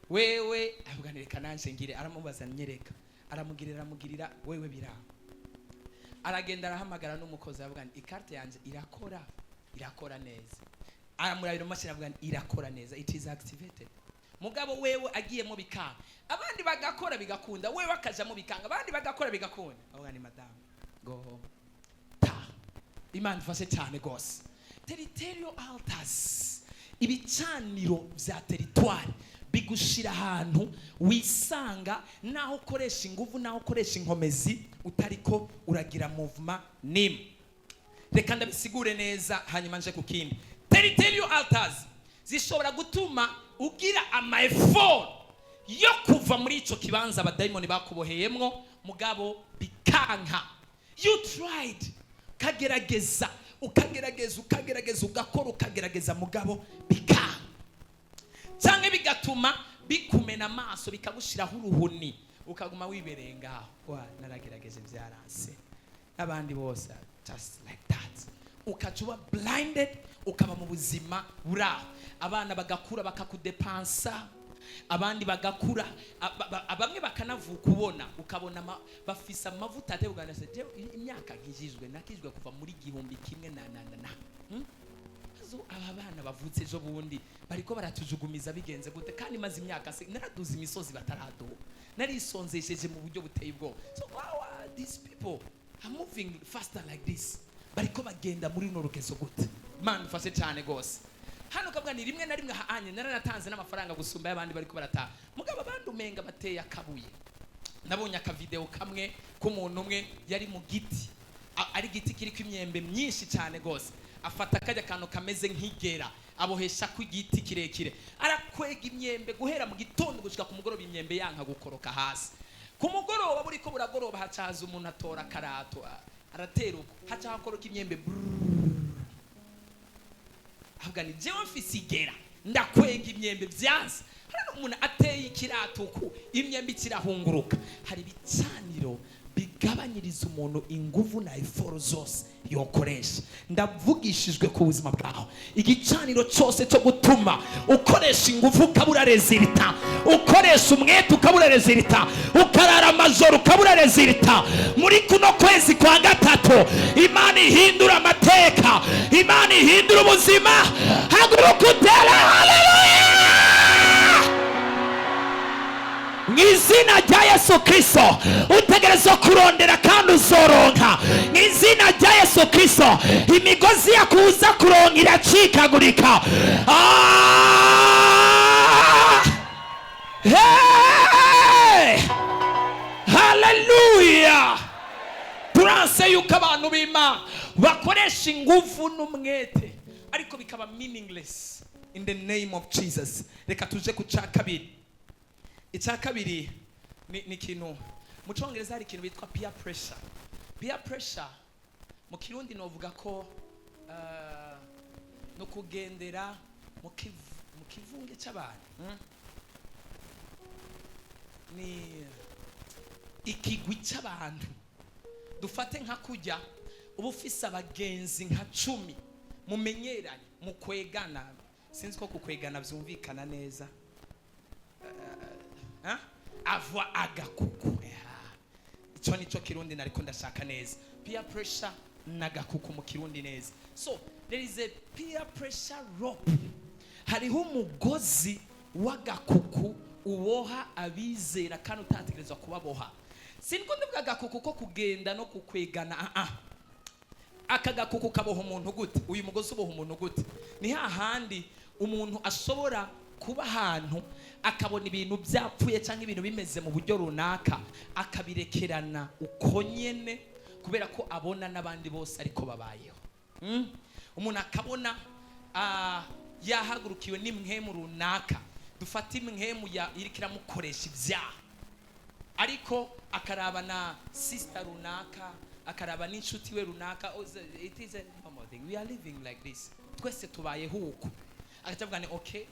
Wewe avuganireka nanje ngire aramubaza nyereka aramugirira wewe biranga aragenda arahamagara n'umukozi avuga nti ikarata yanje irakora neza. Aramurabira mashini avuga nti irakora neza, it is activated. Mugabo wewe agiyemo bikanga abandi bagakora bigakunda, wewe akajamo bikanga abandi bagakora bigakunda. Avuga ni madam go home. Imana ifashe cyane gose. Territorial altars, ibicaniro bya territoire bigushira ahantu wisanga naho ukoresha inguvu naho ukoresha inkomezi utariko uragira movement nim. Reka ndabisigure neza hanyuma nje kukindi. Territorial altars zishobora gutuma ugira ama-effort yo kuva muri ico kibanza abadayimoni bakuboheyemwo mugabo bikanka. You tried, ukagerageza ugakora ukagerageza mugabo bikanka. Canke bigatuma bikumena amaso bikagushiraho uruhuni ukaguma wibereye ngaho naragerageje byaranse abandi bose just like that. Ukajuba blinded ukaba mu buzima buraho. Abana bagakura bakakudepansa, abandi bagakura bamwe bakanavuka ubona ukabona bafisa amavuta atebuganase imyaka nkijijwe nakijwe kuva muri 1000 na zo abana bavutse ejo bundi bariko baratujugumiza bigenze gute kandi maze imyaka naraduza imisozi bataraduha narisonzesheje mu buryo buteye ubwo. So wow, these people are moving faster like this bariko bagenda muri no rukezo gute. Man ufase cyane gose. Hano kavuga ni rimwe na rimwe hanye naranatanze n'amafaranga gusumba y'abandi bariko barataha mugabo abandi umenga bateye akabuye. Nabonye aka video kamwe k'umuntu umwe yari mu giti ari giti kiriko imyembe myinshi cyane gose afata kajya kantu kameze nk'igera abohesha ku giti kirekire arakwega imyembe guhera mu gitondo gushika ku mugoroba imyembe yanka gukoroka hasi. Ku mugoroba buriko buragoroba hacaza umuntu atora karato aratera uko haca hakoroka imyembe Afgani jewe mfisigera ndakwega imyembe byanze. Hari umuntu ateye ikiratuku imyembe kirahunguruka. Hari bicaniro bigabanyiriza umuntu inguvu na effort zose yokoresha. Ndavugishijwe ku buzima bwaho igicaniro cyose cyo gutuma ukoresha inguvu ukabura resulta, ukoresha umwete ukabura resulta, ukarara amajoro ukabura resulta. Muri kuno kwezi kwa gatatu Imana ihindura amateka, Imana ihindura ubuzima. Haguruka utere haleluya mw'izina rya Yesu Kristo. Utegerezwa kurondera kandi uzoronka mw'izina rya Yesu Kristo. Imigozi yakuza kuronka iracikagurika. Hey! Hallelujah. Turanse yuko abantu b'Imana bakoresha ingufu n'umwete ariko bikaba meaningless in the name of Jesus. Reka tuje ku cakabiri. Icyakabiri ni kintu mu Cyongereza hari ikintu bitwa peer pressure. Peer pressure mu Kirundi novuga ko no kugendera mu kivunge cy'abantu ni ikigwi cy'abantu. Dufate nka kujya ubufisa abagenzi nka 10 mumenyeranye mu kwegana. Sinzi ko kukwegana byumvikana neza. Avoir agakuku ico nico kirundi nariko ndashaka neza. Peer pressure nagakuku mu kirundi neza. So there is a peer pressure rope. Hariho umugozi w'agakuku uboha abizera kandi utategerezwa kubaboha. Siniko ndavuga agakuku ko kugenda no kukwegana aka gakuku kaboha umuntu gute? Uyu mugozi uboha umuntu gute? Ni hahandi umuntu ashobora kuba ahantu akabona ibintu byapfuye cyangwa ibintu bimeze mu buryo runaka akabirekerana uko nyene kubera ko abona n'abandi bose ariko babayeho. Umuntu akabona yahagurukiwe n'imwemu runaka, dufata imwemu irikira mukoresha ibyaha, ariko akaraba na sister runaka, akaraba n'inshuti we runaka. It is a normal thing, we are living like this, twese tubayeho uko. Akavuga ni okay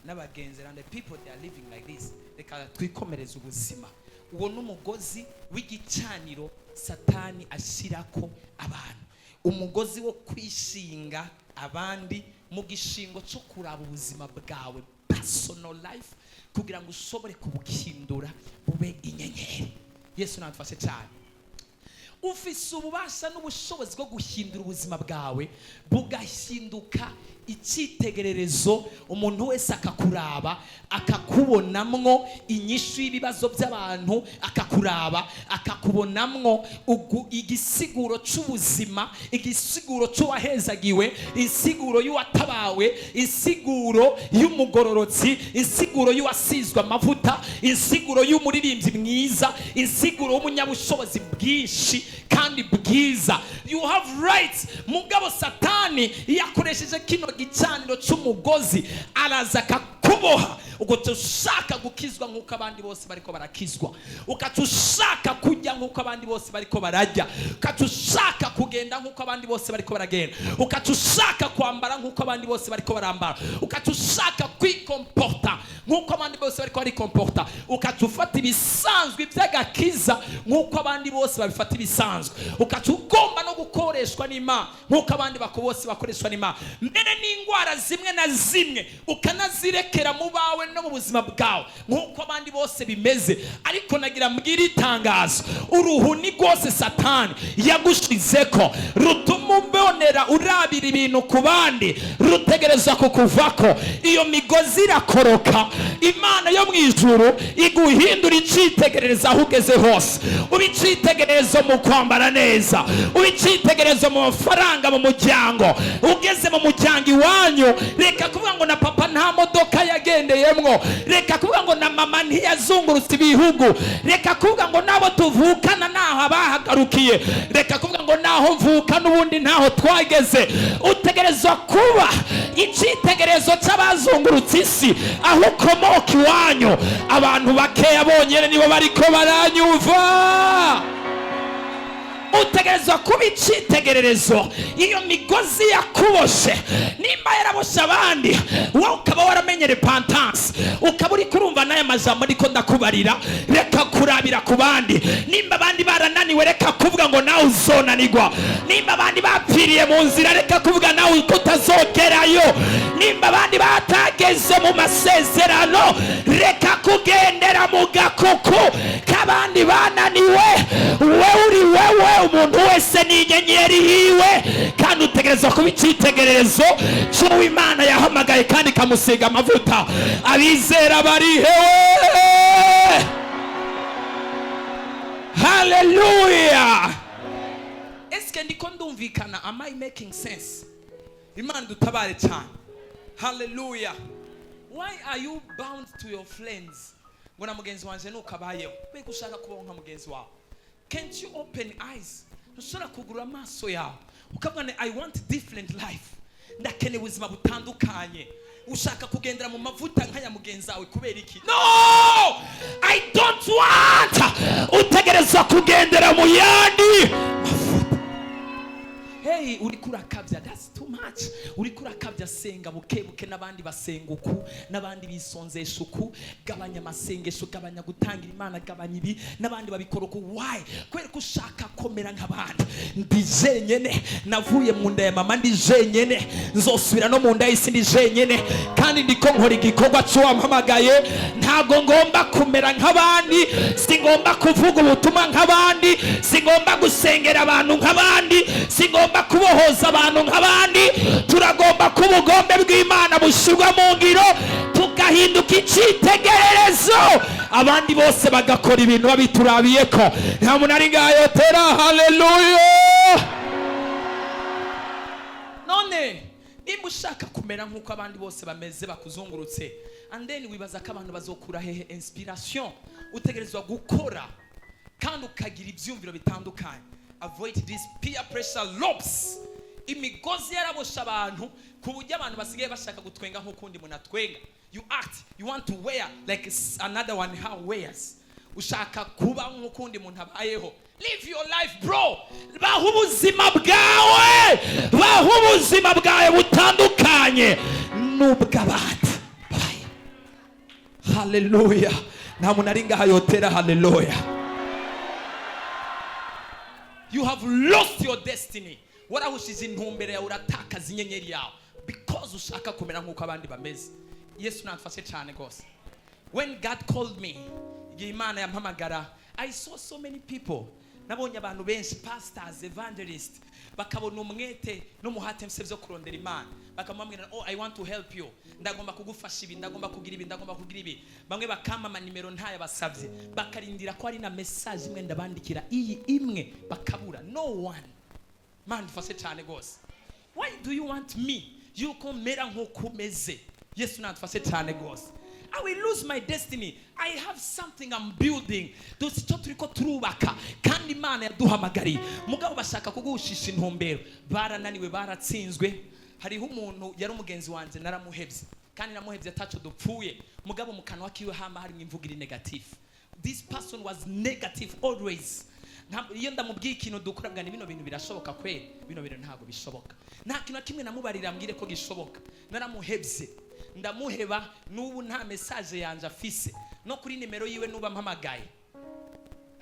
n'abagenzi and the people they are living like this, reka twikomereza ubuzima. Uwo n'umugozi w'igicaniro Satani ashirako abantu, umugozi wo kwishinga abandi mu gishingo cyo kuraba ubuzima bwawe personal life kugira ngo ushobore kubukindura bube inyenyeri. Yesu natufashe cyane. Ufise ububasha n'ubushobozi bwo guhindura ubuzima bwawe bugahinduka icyitegererezo, umuntu wese akakuraba akakubonamwo inyishu y'ibibazo by'abantu, akakuraba akakubonamwo igisiguro cy'ubuzima, igisiguro cy'uwahezagiwe, insiguro y'uwatabawe, insiguro y'umugororotsi, insiguro y'uwasizwe amavuta, insiguro y'umuririmbyi mwiza, insiguro y'umunyabushobozi bwinshi kandi bwiza. You have rights. Mugabo Satani yakoresheje kino gicaniro cy'umugozi araza akakuboha, ugacushaka gukizwa nk'uko abandi bose bariko barakizwa, ugacushaka kujya nk'uko abandi bose bariko barajya, ugacushaka kugenda nk'uko abandi bose bariko baragenda, ugacushaka kwambara nk'uko abandi bose bariko barambara, ugacushaka kwikomporta nk'uko abandi bose bariko barikomporta, ukacufata ibisanzwe by'agakiza nk'uko abandi bose babifata ibisanzwe, ukacugomba no gukoreshwa n'Imana nk'uko abandi bose bakoreshwa n'Imana. Mbere n'ingwara zimwe na zimwe ukanazirekera mu bawe no mu buzima bwawe nk'uko abandi bose bimeze. Ariko nagira mbwira itangazo, uruhuni rwose Satani yagushizeko rutuma umbonera urabira ibintu ku bandi rutegereza kukuvako. Iyo migozi irakoroka, Imana yo mu ijuru iguhindura icitegererezo aho ugeze hose. Ubicitegererezo mu kwambara neza, ubicitegererezo mu mafaranga mu muryango. Ugeze mu muryango iwanyu, reka kuvuga ngo na papa nta modoka yagendeyemwo, reka kuvuga ngo na mama ntiyazungurutse ibihugu, reka kuvuga ngo nabo tuvukana naho abahagarukiye, reka kuvuga ngo naho mvuka n'ubundi ntaho twageze. Utegerezwa kuba icitegererezo cy'abazungurutse isi aho ukomoka iwanyu. Abantu bakeya bonyene nibo bariko baranyumva. Utegerezwa kuba icitegererezo. Iyo migozi yakuboshe nimba yaraboshe abandi, wowe ukaba waramenye repentance, ukaba uri kurumva n'aya majambo ariko ndakubarira, reka kurabira ku bandi. Nimba abandi barananiwe, reka kuvuga ngo nawe uzonanirwa. Nimba abandi bapfiriye mu nzira, reka kuvuga nawe utazogerayo. Nimba abandi batageze mu masezerano, reka kugendera mu gakuku k'abandi bananiwe. Wewe uri wewe, umuntu wese ni inyenyeri yiwe, kandi utegerezwa kuba icitegererezo cy'Uwimana yahamagaye kandi kamusiga amavuta. Abizera bari hewe. Hallelujah. Eske ndiko ndumvikana? Am I making sense? Imana dutabare cyane. Hallelujah. Why are you bound to your friends? Ngo na mugenzi wanje nukabayeho, we gushaka kubaho nka mugenzi wawe. Can't you open eyes? Ntushobora kugura amaso yawe ukavuga I want different life, ndakene ubuzima butandukanye. Ushaka kugendera mu mavuta nk'aya mugenzi wawe kubera iki? No, I don't want. Utegereza kugendera mu yandi mavuta. Hey, uri kurakabya, that's too much. Uri kurakabya, senga buke buke n'abandi basenga uku, n'abandi bisonzesha uku. Gabanya amasengesho, gabanya gutangira Imana, gabanya ibi, n'abandi babikora uku. Why? Kubera ko ushaka komera nk'abandi. Ndi jenyene, navuye mu nda ya mama ndi jenyene, nzosubira no mu nda y'isi ndi jenyene, kandi ndiko nkora igikorwa cy'uwampamagaye. Ntabwo ngomba kumera nk'abandi, singomba kuvuga ubutumwa nk'abandi, kurera abantu nk'abandi, singomba kubohoza abantu nk'abandi. Turagomba ko ubugombe bw'Imana bushyirwa mu ngiro, tugahinduka icyitegererezo, abandi bose bagakora ibintu babiturabiyeko. Nta muntu ari ngaho yotera haleluya. None nimba ushaka kumera nk'uko abandi bose bameze bakuzungurutse, and then wibaza ko abantu bazokura hehe inspiration, utegerezwa gukora kandi ukagira ibyumviro bitandukanye. Avoid this peer pressure loops. Imigozi yarabosha abantu ku buryo abantu basigaye bashaka gutwenga nk'ukundi muntu atwenga. You act, you want to wear like another one how wears. Ushaka kuba nk'ukundi muntu abayeho. Live your life bro. Baho ubuzima bwawe, baho ubuzima bwawe butandukanye n'ubw'abandi. Hallelujah. Nta muntu ari ngaho yotera hallelujah. You have lost your destiny. Warahushize intumbero yawe, uratakaza inyenyeri yawe because ushaka kumera nk'uko abandi bameze. Yesu natfashe cyane gose. When God called me, igihe Imana yampamagara, I saw so many people. Nabonye abantu benshi, pastors, evangelists, bakabona umwete n'umuhate mse byo kurondera Imana. Bakamubwira, oh, I want to help you. Ndagomba kugufasha ibi, ndagomba kugira ibi, ndagomba kugira ibi. Bamwe bakamama nimero ntaya basavye, bakarindira ko ari na message imwe ndabandikira iyi imwe bakabura. No one. Man, dufashe cyane gose. Why do you want me? You komera nk'uko umeze. Yesu natfashe cyane gose. I will lose my destiny. I have something I'm building. Dusi cyo turiko turubaka kandi Imana yaduhamagariye. Mugabo bashaka kugushisha intumbero. Barananiwe, baratsinzwe. Hariho umuntu yari umugenzi wanje naramuhevye. Kandi namuhevye ataco dupfuye. Mugabo mu kanwa kiwe hama hari imvugo iri negative. This person was negative always. Iyo ndamubwiye ikintu dukora bwa bino bintu birashoboka kweli, bino bintu ntago bishoboka. Nta kintu kimwe namubarira ambwire ko gishoboka. Naramuhevye. Ndamuheba n'ubu nta message yanje afise no kuri nimero yiwe nuba mpamagaye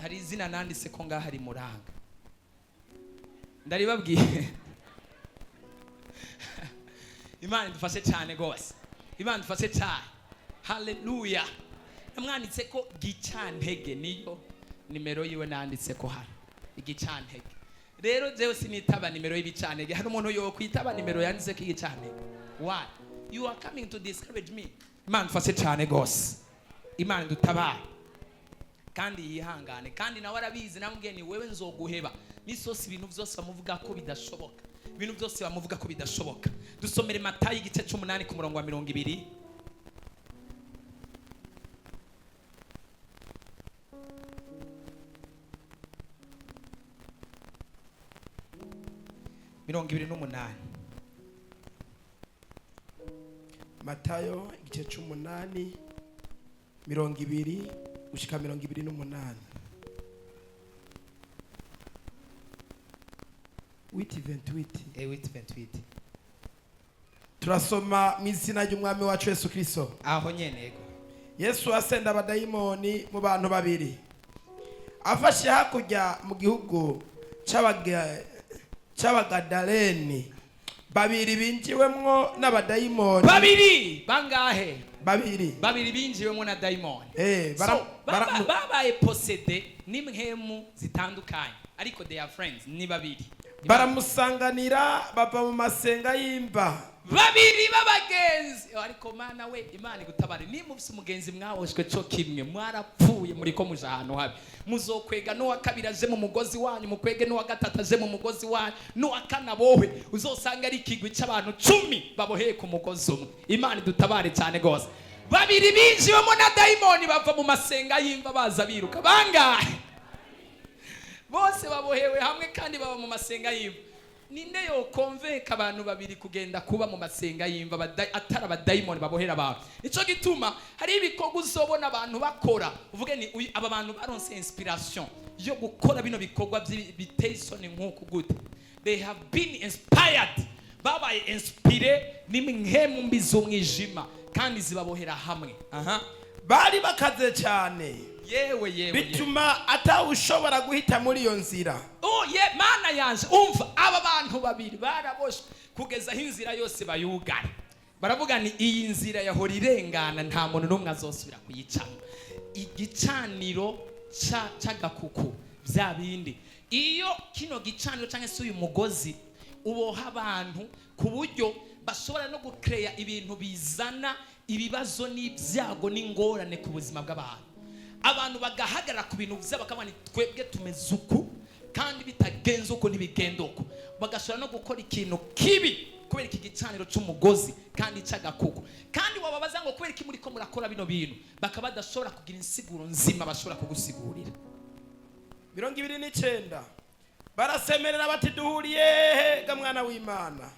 hari izina nanditse ko ngaha hari Muranga. Ndaribabwiye. Imana dufashe cyane gose. Imana dufashe cyane. Hallelujah. Namwanditse ko gicantege niyo nimero yiwe nanditse ko hari igicantege. Rero jewe sinitaba nimero y'ibicantege. Hari umuntu yo kwitaba nimero yanditse ko igicantege. Why? You are coming to discourage me. Imana dufashe cyane gose. Imana dutabara kandi yihangane, kandi nawe arabizi. Namubwiye ni wewe nzoguheba nisosi ibintu byose bamuvuga ko bidashoboka, ibintu byose bamuvuga ko bidashoboka. Dusomere Matayo igice 8 ku murongo wa 20. Matayo igice 8 20 gushika 28. Witi 28. Turasoma mu izina ry'umwami wacu Yesu Kristo. Aho nyene ego. Yesu asenda abadayimoni mu bantu babiri. Afashe hakurya mu gihugu c'abagadaleni. Babiri binjiwemwo n'abadayimoni. Babiri bangahe? Babiri binjiwemwo na dayimoni. Babaye posede n'imhemu zitandukanye, ariko they are friends, ni babiri. Baramusanganira bava mu masenga y'imba. Babiri babagenzi, ariko Mana we Imana igutabare. Ni mufise umugenzi mwawoshwe cyo kimwe, mwarapfuye muri ko muja ahantu habi. Muzokwega no wakabira aje mu mugozi wanyu, mukwege no wagatata aje mu mugozi wanyu, no wakanabohwe uzosanga ari kigwi cy'abantu 10 baboheye ku mugozi umwe. Imana idutabare cyane gose. Babiri binjiwemo na daimoni bava mu masenga y'imva baza biruka. Bangahe? Bose babohewe hamwe kandi baba mu masenga y'imva. Ninde yo konveka abantu babiri kugenda kuba mu masenga y'imva atara abadayimoni babohera abantu? Nico gituma hari ibikorwa uzobona abantu bakora uvuge ni aba bantu baronse inspiration yo gukora bino bikorwa biteye isoni nk'uko gute. They have been inspired, babaye inspire n'imhemu mbi z'umwijima kandi zibabohera hamwe. Bari bakaze cyane. Yewe bituma atawushobora guhita muri iyo nzira. Mana yanje umva aba bantu babiri baraboshwe kugeza aho inzira yose bayugana. Baravuga ni iyi nzira yahora irengana nta muntu n'umwe azosubira kuyicamo. Igicaniro c'agakuku bya bindi. Iyo kino gicaniro cyangwa se uyu mugozi uboha abantu ku buryo bashobora no gucreya ibintu bizana ibibazo n'ibyago n'ingorane ku buzima bw'abantu. Abantu bagahagarara ku bintu byabo bakabana twebwe tumeze uku kandi bitagenze uko ntibigenda uko, bagashobora no gukora ikintu kibi kubera iki gicaniro cy'umugozi kandi cy'agakuku. Kandi wababaza ngo kubera iki muri ko murakora bino bintu, bakaba badashobora kugira insiguro nzima bashobora kugusigurira. 29 barasemerera bati duhuriye ga mwana w'Imana,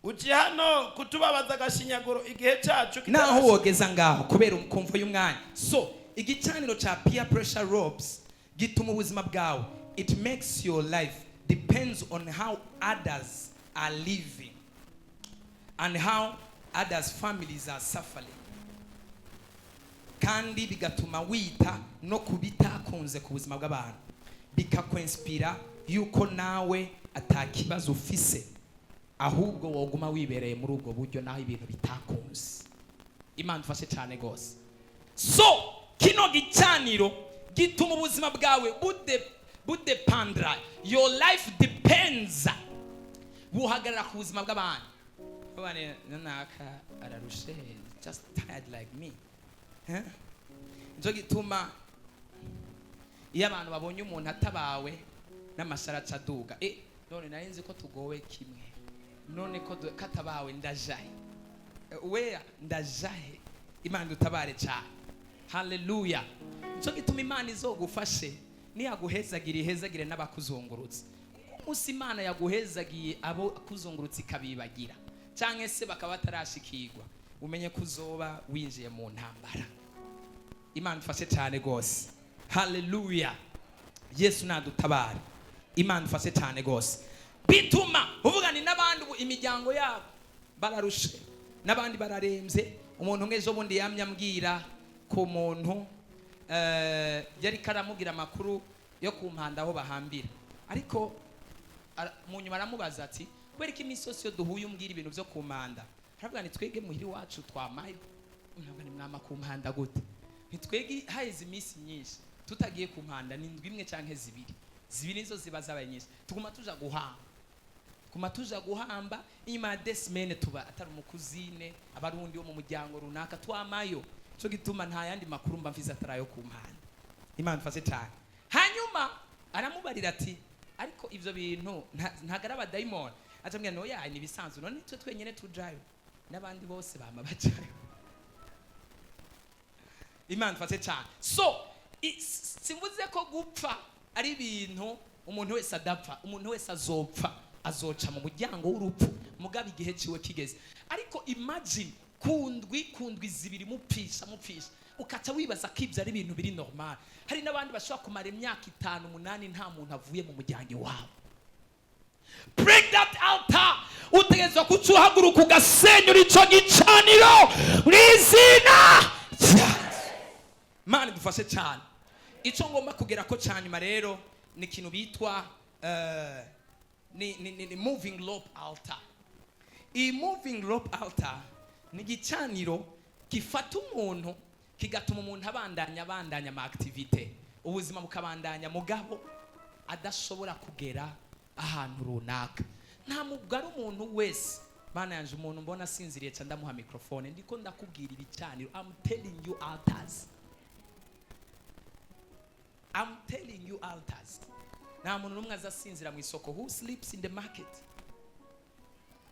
uji hano kutubabaza agashinyaguro igihe cyacu naho wogeza ngaho kubera kumva y'umwanya. So igicaniro cha peer pressure ropes gituma ubuzima bwawe, it makes your life depends on how others are living and how others families are suffering. Kandi bigatuma wita no kubitakunze ku buzima bw'abantu, bikakwenspira yuko nawe atakibazo ufise, ahubwo woguma wibereye muri ubwo buryo naho ibintu bitakunze. Imana dufashe cyane gose. So kino gicaniro gituma ubuzima bwawe budepandra, your life depends, buhagarara ku buzima bw'abantu. Bane nanaka ararushe, just tired like me. Njo gituma iyo abantu babonye umuntu atabawe n'amasharaca aduga, none narinzi ko tugowe kimwe, none ko katabawe ndajahe, we ndajahe. Imana dutabare cyane. Hallelujah. Njo gituma Imana izogufashe niyaguhezagire ihezagire n'abakuzungurutse. Umunsi Imana yaguhezagiye abo kuzungurutse ikabibagira cyangwa se bakaba batarashikirwa, umenye kuzoba winjiye mu ntambara. Imana dufashe cyane gose. Hallelujah. Yesu nadutabare. Imana dufashe cyane gose. Bituma uvugani n'abandi imiryango yabo bararushe, n'abandi bararemze. Umuntu ngezo bundi yamyambwira ku muntu yari karamubwira amakuru yo kumpanda aho bahambira, ariko mu nyuma aramubaza ati kubera iki imisosi yo duhuye umbwira ibintu byo kumpanda? Aravuga ni twege muhiri wacu twamayo. Ntabwo ni mwama kumpanda gute? Nitwege haize iminsi nyinshi tutagiye kumpanda, ni ndwi imwe canke zibiri nizo zibaza abanyinshi, tuguma tuja guhamba inyuma ya desimene tuba atari umukuzine abarundi wo mu muryango runaka twamayo. Cyo gituma nta yandi makuru mba mfize atarayo kumpanda. Imana dufashe cyane. Hanyuma aramubarira ati ariko ivyo bintu ntagara abadayimoni. Acambwira no ya ni bisanzwe, none twe twenyene tujayo n'abandi bose bama bajayo. Imana dufashe cyane. So simvuze ko gupfa ari ibintu umuntu wese adapfa, umuntu wese azopfa, azoca mu muryango w'urupfu mugabe igihe ciwe kigeze. Ariko imagine kundwi zibiri mupfisha ukaca wibaza ko ibyo ari ibintu biri normal. Hari n'abandi bashobora kumara imyaka 5-8 nta muntu avuye mu muryango wabo. Break that altar. Utegezwa kucuhaguruka ugasenyura ico gicaniro mw'izina. Mana dufashe cyane. Ico ngomba kugera ko cyanyuma rero ni kintu bitwa ni moving rope altar. I moving rope altar ni gicaniro gifata umuntu kigatuma umuntu abandanya ama activity, ubuzima bukabandanya mugabo adashobora kugera ahantu runaka. Nta mugari umuntu wese Mana yanje umuntu mbona sinziriye cyane ndamuha microphone ndiko ndakubwira ibicaniro. I'm telling you altars. Nta muntu numwe azasinzira mu isoko. Who sleeps in the market?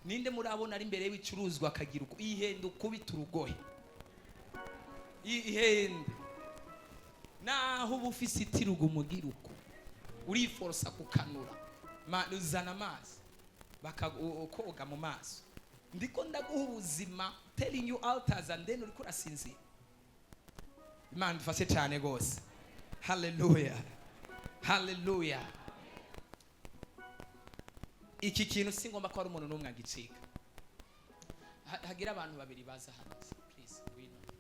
Ninde murabona ari imbere y'ibicuruzwa akagira uko ihenda ukubita urugohe ihenda naho ubufise itirugo umugira uko uriforosa kukanura uzana amazi bakakoga mu maso. Ndiko ndaguha ubuzima, telling you altars, and then uriko urasinzira. Imana dufashe cyane gose. Hallelujah. Iki kintu singomba ko ari umuntu numwe agicika. Hagira abantu babiri baza hano. Please, we know.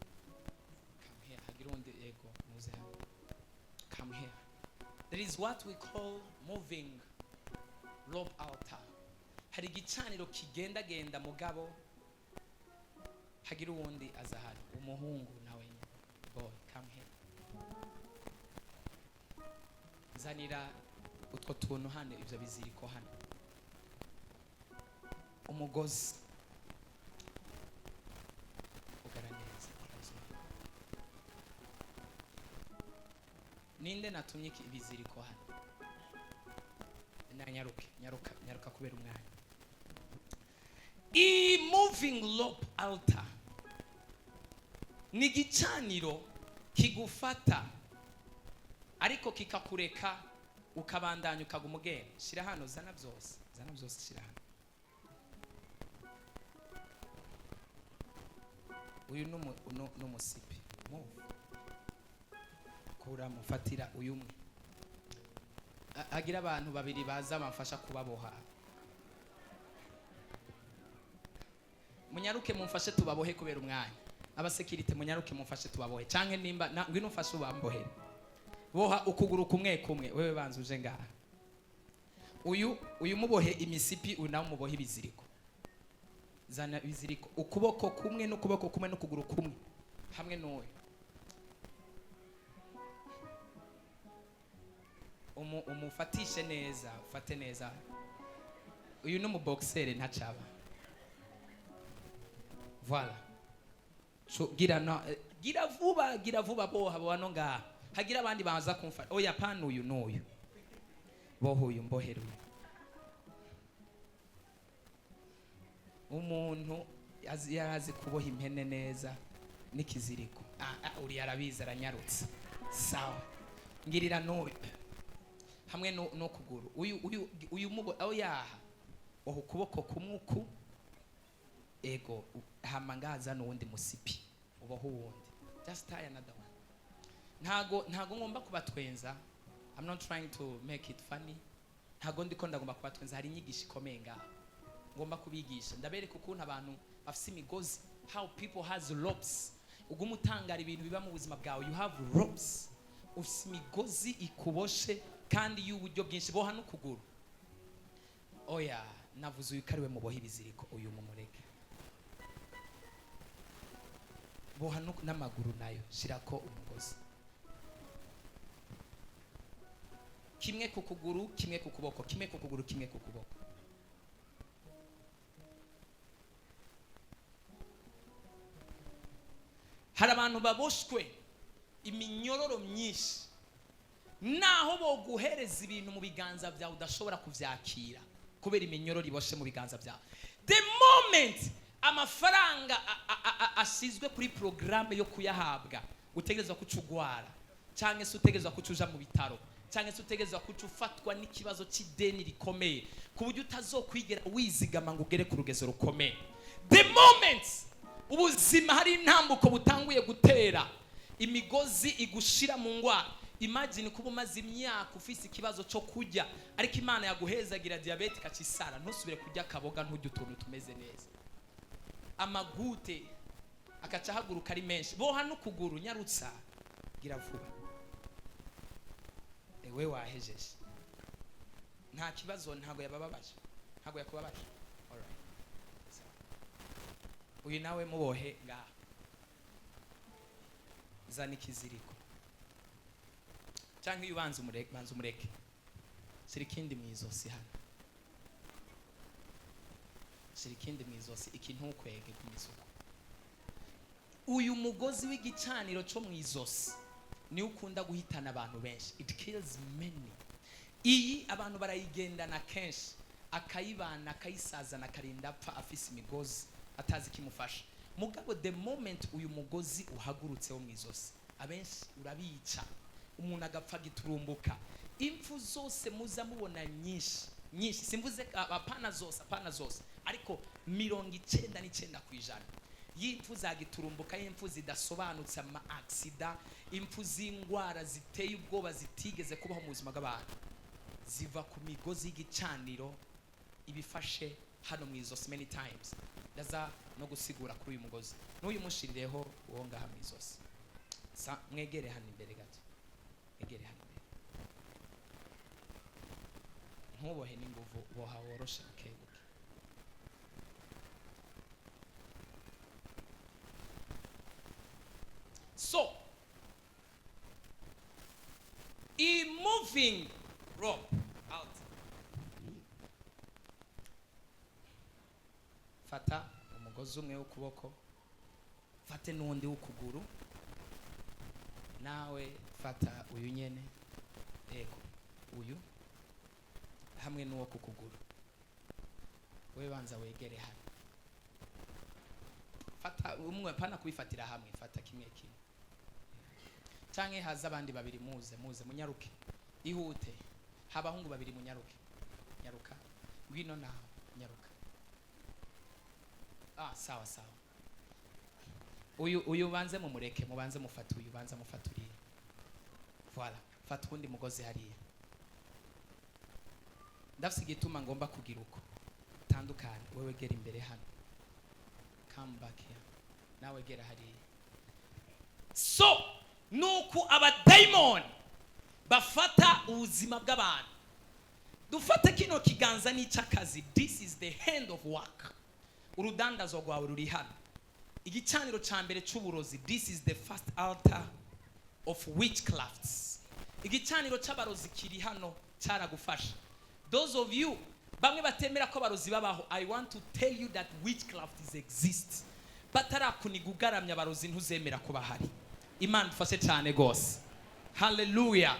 Come here. Hagira undi ego muze hano. Come here. There is what we call moving rope altar. Hari gicaniro kigenda mugabo hagira uwundi aza hano. Umuhungu nawe boy, come here. zanira utwo tuntu hano, ibyo biziriko hano, umugozi ugara neza. Ninde natumye iki ibiziriko hano? Nyaruka kubera umwanya. I moving lobe altar ni gicaniro kigufata ariko kikakureka ukabandanya ukaguma ugenda. Shira hano, zana byose shira hano. Uyu n'umusipi move kura mufatira uyu umwe. Agira abantu babiri baza bamfasha kubaboha. Munyaruke mumfashe tubabohe kubera umwanya. Abasekirite munyaruke mumfashe tubabohe, canke nimba ngwino ufashe ubambohe. Boha ukuguru kumwe wewe banza uje ngaha. Uyu mubohe imisipi, uyu nawe mubohe ibiziriko. Zana ibiziriko, ukuboko kumwe n'ukuboko kumwe n'ukuguru kumwe hamwe n'uyu. Umufatishe neza, ufate neza. Uyu n'umuboxere ntacaba. Voilà. Gira vuba boha bano ngaha. Hagira abandi baza kumfata. Oya pana uyu n'uyu. Boho uyu mbohero. Umuntu yazi kuboha impene neza n'ikiziriko. Uri yarabiza aranyarutse. Sawa. Ngirira n'uyu. Hamwe no kuguru. Uyu mubo yaha. Oho kuboko kumwuku. Ego hamangaza n'uwundi musipi. Uboho uwundi. Just tie another one. Ntago ngomba kubatwenza. I'm not trying to make it funny. Ntago ndiko ndagomba kubatwenza, hari inyigisho ikomeye ngaho. Ngomba kubigisha. Ndabereka ukuntu abantu bafise imigozi, how people has ropes. Uguma utangara ibintu biba mu buzima bwawe, you have ropes. Ufise imigozi ikuboshe kandi y'uburyo bwinshi. Boha n'ukuguru. Oya, navuze uyu kariwe muboha ibiziriko, uyu mumureke. Boha n'amaguru nayo, shirako umugozi. Kimwe ku kuguru, kimwe ku kuboko, kimwe ku kuguru, kimwe ku kuboko. Hari abantu baboshwe iminyororo myinshi, naho boguhereza ibintu mu biganza byawe udashobora kuvyakira kubera iminyororo iboshe mu biganza byawe. The moment amafaranga asizwe kuri programme yo kuyahabwa, utegerezwa kucugwara, cyangwa se utegerezwa kucuja mu bitaro, cyangwa se utegerezwa kucufatwa n'ikibazo cy'ideni rikomeye ku buryo utazokwigera wizigama ngo ugere ku rugezo rukomeye. The moment ubuzima hari intambuko butanguye gutera, imigozi igushira mu ngwara. Imagine kuba umaze imyaka ufise ikibazo cyo kurya, ariko Imana yaguhezagira diabete kacisara, ntusubire kurya kaboga, ntujye utuntu tumeze neza. Amagute akaca haguruka ari menshi. Boha n'ukuguru, nyarutsa, gira vuba. Ewe wahejeje. Nta kibazo, ntago yabababaje. Ntago yakubabaje. Alright. Uyu nawe mubohe ngaha. Zana ikiziriko. Cyangwa ubanza umureke. Sirikindi mwizosi hano. Sirikindi mwizosi, iki ntukwege kumisuko. Uyu mugozi w'igicaniro cyo mwizosi ni ukunda guhitana abantu benshi. It kills many. Iyi abantu barayigendana kenshi, akayibana akayisazana akarinda apfa afise imigozi atazi kimufasha. Mugabo the moment uyu mugozi uhagurutse wo mwizosi, abenshi urabica, umuntu agapfa giturumbuka. Impfu zose muza mubona nyinshi, simvuze apana zose, ariko 99% y'impfu zagiturumbuka, impfu zidasobanutse, ama accident, impfu z'ingwara ziteye ubwoba zitigeze kubaho mu buzima bw'abantu, ziva ku migozi y'igicaniro ibifashe hano mwizosi many times. Ndaza no gusigura kuri uyu mugozi. N'uyu mushirireho uwo ngaha mwizosi. Mwegere hano imbere gato. Mwegere hano imbere. Ntubohe n'inguvu, boha woroshe bukebuke. So, moving moving rope out. Fata umugozi umwe w'ukuboko, fate n'undi w'ukuguru, nawe fata uyu nyene, ego uyu hamwe n'uwo kukuguru. Wewe banza wegere hano. Fata umwe, pana kubifatira hamwe, fata kimwe kimwe. Canke haza abandi babiri, muze munyaruke, ihute. Habahungu babiri munyaruke, nyaruka, ngwino naho nyaruka. Sawa. Uyu banze mumureke, mubanze mufata uyu, banza mufata uriya. Voilà, fata undi mugozi hariya. Ndafise igituma ngomba kugira uko tandukana. Wewe gera imbere hano, come back here, nawe gera hariya. So nuko abadayimoni bafata ubuzima bw'abantu. Dufate kino kiganza n'icakazi. This is the hand of work. Urudandazo rwawe ruri hano. Igicaniro ca mbere c'uburozi. This is the first altar of witchcrafts. Igicaniro c'abarozi kiri hano caragufasha. Those of you bamwe batemera ko abarozi babaho, I want to tell you that witchcraft exists. Batarakunigugaramya abarozi ntuzemera ko bahari. Imana dufashe cyane gose. Hallelujah.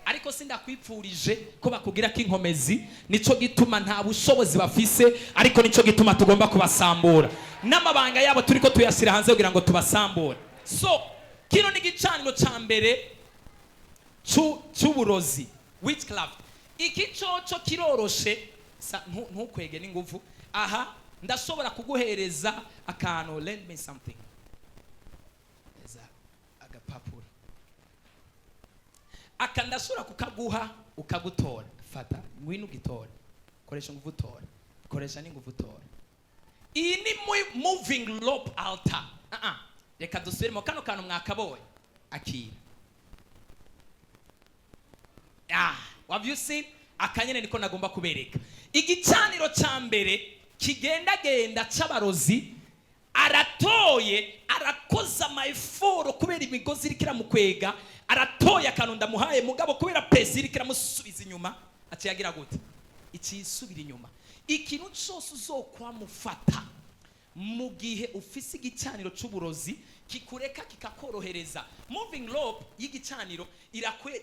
Ariko sindakwipfurije ko bakugira ko inkomezi, nico gituma nta bushobozi bafise, ariko nico gituma tugomba kubasambura. N'amabanga yabo turiko tuyasira hanze kugira ngo tubasambure. So, kino ni gicaniro ca mbere c'uburozi, witchcraft. Iki coco kiroroshe, ntukwege n'inguvu. Aha, ndashobora kuguhereza akantu, lend me something. Agapapuro. Akandashobora kukaguha ukagutora. Fata, ngwino ugitora. Koresha nguvu tora. Koresha n'inguvu tora. Iyi ni moving rope altar. Reka dusubiremo kano kantu mwakaboye. Akira. Have you seen? Akanyene niko nagomba kubereka. Igicaniro ca mbere kigendagenda c'abarozi, aratoye, arakoza mayiforo kubera imigozi irikira mu kwega, aratoye akantu ndamuhaye mugabo kubera pesi irikira musubiza inyuma, aciyagira gute? Icisubira inyuma. Ikintu cyose uzokwamufata mu gihe ufise igicaniro c'uburozi kikureka kikakorohereza. Moving rope y'igicaniro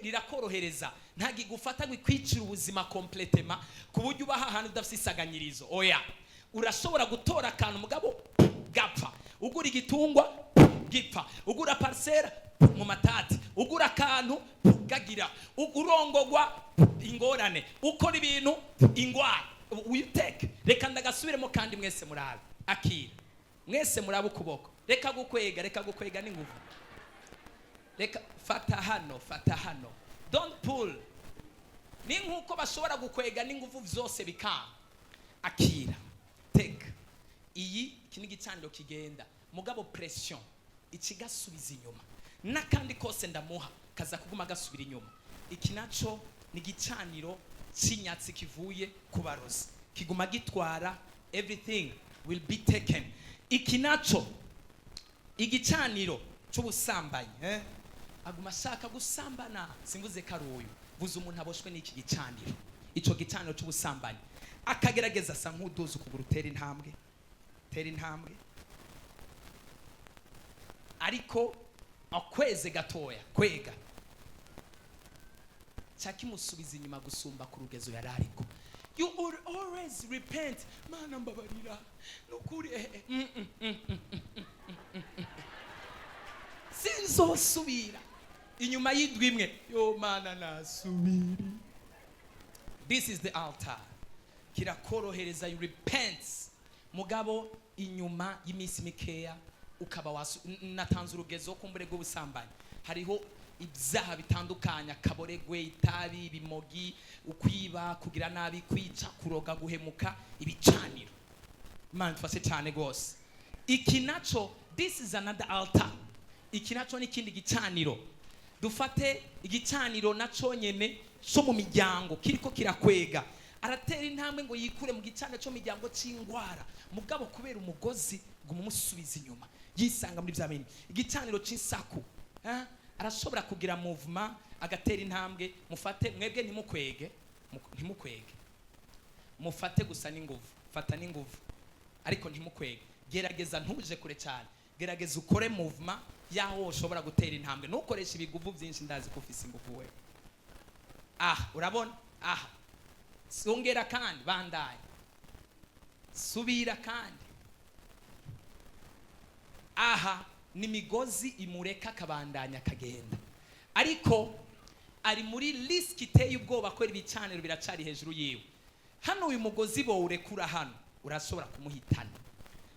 irakorohereza, ntagigufata gwikwicira ubuzima completema kuburyo ubaha ahantu udafise isaganyirizo. Oya, urashobora gutora akantu mugabo gapfa. Ugura igitungwa gipfa, ugura parcelle mu matati, ugura akantu gagira, urongogwa ingorane, ukora ibintu ingwara. Uyiteke. Reka ndagasubiremo kandi mwese murabe. Akira. Mwese murabe ukuboko. Reka gukwega n'inguvu. Reka fata hano. Don't pull. Ni nkuko bashobora gukwega n'inguvu vyose bikanga. Akira. Take. Iyi kini gicaniro kigenda. Mugabo pression ikigasubiza inyuma. Nakandi kose ndamuha kaza kuguma gasubira inyuma. Iki naco ni gicaniro cinyatsi kivuye kubarozi. Kiguma gitwara, everything will be taken. Iki naco igicaniro c'ubusambanyi, aguma shaka gusambana. Simvuze karuyu, vuze umuntu aboshwe n'iki gicaniro. Ico gicaniro c'ubusambanyi akagerageza sa nk'uduza ukuguru tera intambwe, ariko akweze gatoya kwega cyakimusubiza inyuma gusumba ku rugezo yarariko. You always repent. Mana mbabarira nukuri sinzosubira inyuma y'indwi imwe. Yo mana nasubiri. This is the altar. Kirakorohereza, you repent. Mugabo inyuma y'imisi mikeya ukaba natanze urugezo kumbure rw'ubusambanyi. Hariho ibyaha bitandukanya, kaboregwe, itabi, ibimogi, ukwiba, kugira nabi, kwica, kuroga, guhemuka, ibicaniro. Imana tufashe cyane gose. Iki naco, this is another altar. Iki naco n'ikindi gicaniro. Dufate igicaniro naco nyene cyo mu miryango kiriko kirakwega. Aratera intambwe ngo yikure mu gicaniro cyo miryango c'ingwara. Mugabo kubera umugozi gumusubiza inyuma. Yisanga muri bya bindi. Igicaniro c'insaku. Arashobora kugira movement agatera intambwe. Mufate mwebwe ntimukwege, mufate gusa n'inguvu, fata n'inguvu ariko ntimukwege. Gerageza ntuje kure cyane, gerageza ukore movement yaho ushobora gutera intambwe, ntukoresha ibiguvu byinshi. Ndazi ko ufise inguvu we. Urabona songera kandi bandaye, subira kandi. Ni migozi imureka kabandanya kagenda, ariko ari muri risk iteye ubwoba ko ibicaniro biracari hejuru yiwe. Hano uyu mugozi bo urekura hano urashobora kumuhitana,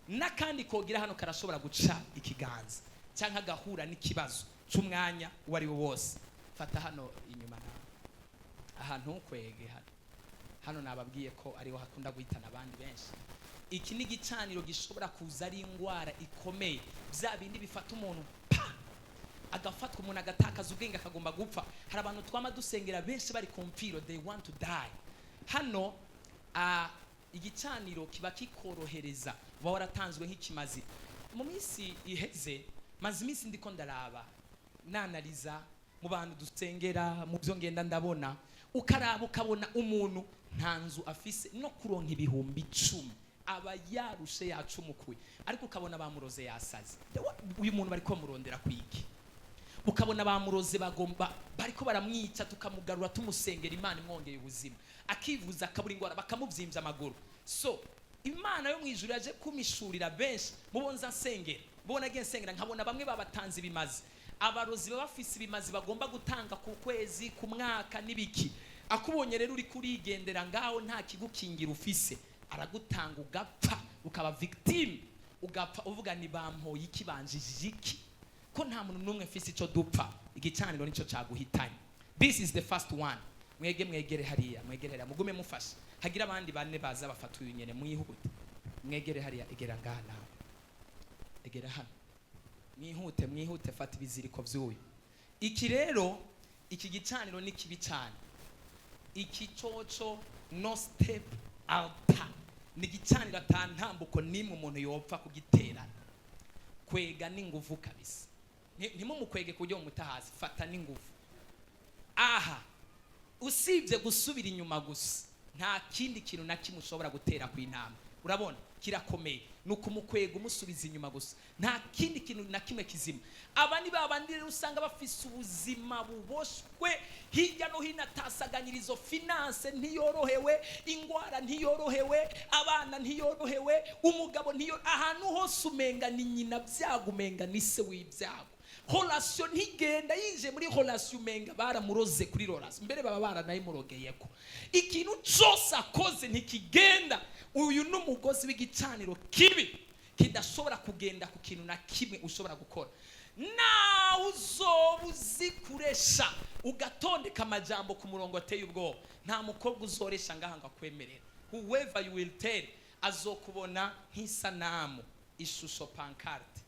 nakandi kogira hano karashobora guca ikiganza cyangwa agahura n'ikibazo cy'umwanya wari wo wose. Fata hano inyuma ahantu kwege hano nababwiye ko ariho hakunda guhitana abandi benshi. Iki ni gicaniro gishobora kuza ari ingwara ikomeye, bya bindi bifata umuntu agafatwa umuntu agatakaza ubwenge akagomba gupfa. Hari abantu twama dusengera benshi bari kumfiro, they want to die. Hano igicaniro kiba kikorohereza, uba waratanzwe nk'ikimazi. Mu minsi iheze maze iminsi ndiko ndaraba nanaliza mu bantu dusengera, mu byo ngenda ndabona, ukaraba ukabona umuntu nta nzu afise no kuronka ibihumbi 10 aba yarushe yacumukuye, ariko ukabona bamuroze yasaze. Uyu muntu bariko murondera kwiki, ukabona bamuroze bagomba bariko baramwica, tukamugarura tumusengera Imana imwongeye ubuzima, akivuza akabura ingwara bakamuvyimbya amaguru. So Imana yo mwijuru yaje kumishurira benshi mubonza nsengera, bona agiye nsengera nkabona bamwe babatanze ibimazi, abarozi bafise ibimazi bagomba gutanga ku kwezi ku mwaka nibiki. Akubonye rero uri kurigendera ngaho nta kigukingira ufise, aragutanga ugapfa, ukaba victim, ugapfa uvuga ni bampoye iki banjijije iki ko nta muntu numwe mfise ico dupfa. Igicaniro nico caguhitanye. This is the first one. Mwegere hariya, mugume mufasha. Hagira abandi bane baza bafata uyu nyene mwihute. Mwegere hariya, egera ngana. Egera hano. Mwihute fata ibiziriko vy'uyu. Iki rero iki gicaniro ni kibi cyane. Iki coco no step altar. Ni gicaniro atantambuko nimwe umuntu yopfa kugitera. Kwega n'inguvu kabisa. Ntimumukwege kujya mutahazi, fata n'inguvu. Usibye gusubira inyuma gusa, nta kindi kintu na kimwe ushobora gutera ku intambwe. Urabona kirakomeye, nuko umukwega umusubiza inyuma gusa, nta kindi kintu na kimwe kizima. Abandi babandi rero usanga bafise ubuzima buboshwe hirya no hino, atasaganyirizo, finance ntiyorohewe, ingwara ntiyorohewe, abana ntiyorohewe, umugabo ahantu hose umenga ni nyina byago, umenga ni se w'ibyago. Relation ntigenda, yinje muri relation umenga baramuroze kuri relation, mbere baba baranayimurogeyeko. Ikintu cyose akoze ntikigenda. Uyu n'umugozi w'igicaniro kibi kidashobora kugenda ku kintu na kimwe ushobora gukora. Na uzobuzikuresha ugatondeka amajambo ku murongo ateye ubwoba, nta mukobwa uzoresha ngaha ngo akwemerera. Whoever you will tell azokubona nk'isanamu, ishusho, pancarte.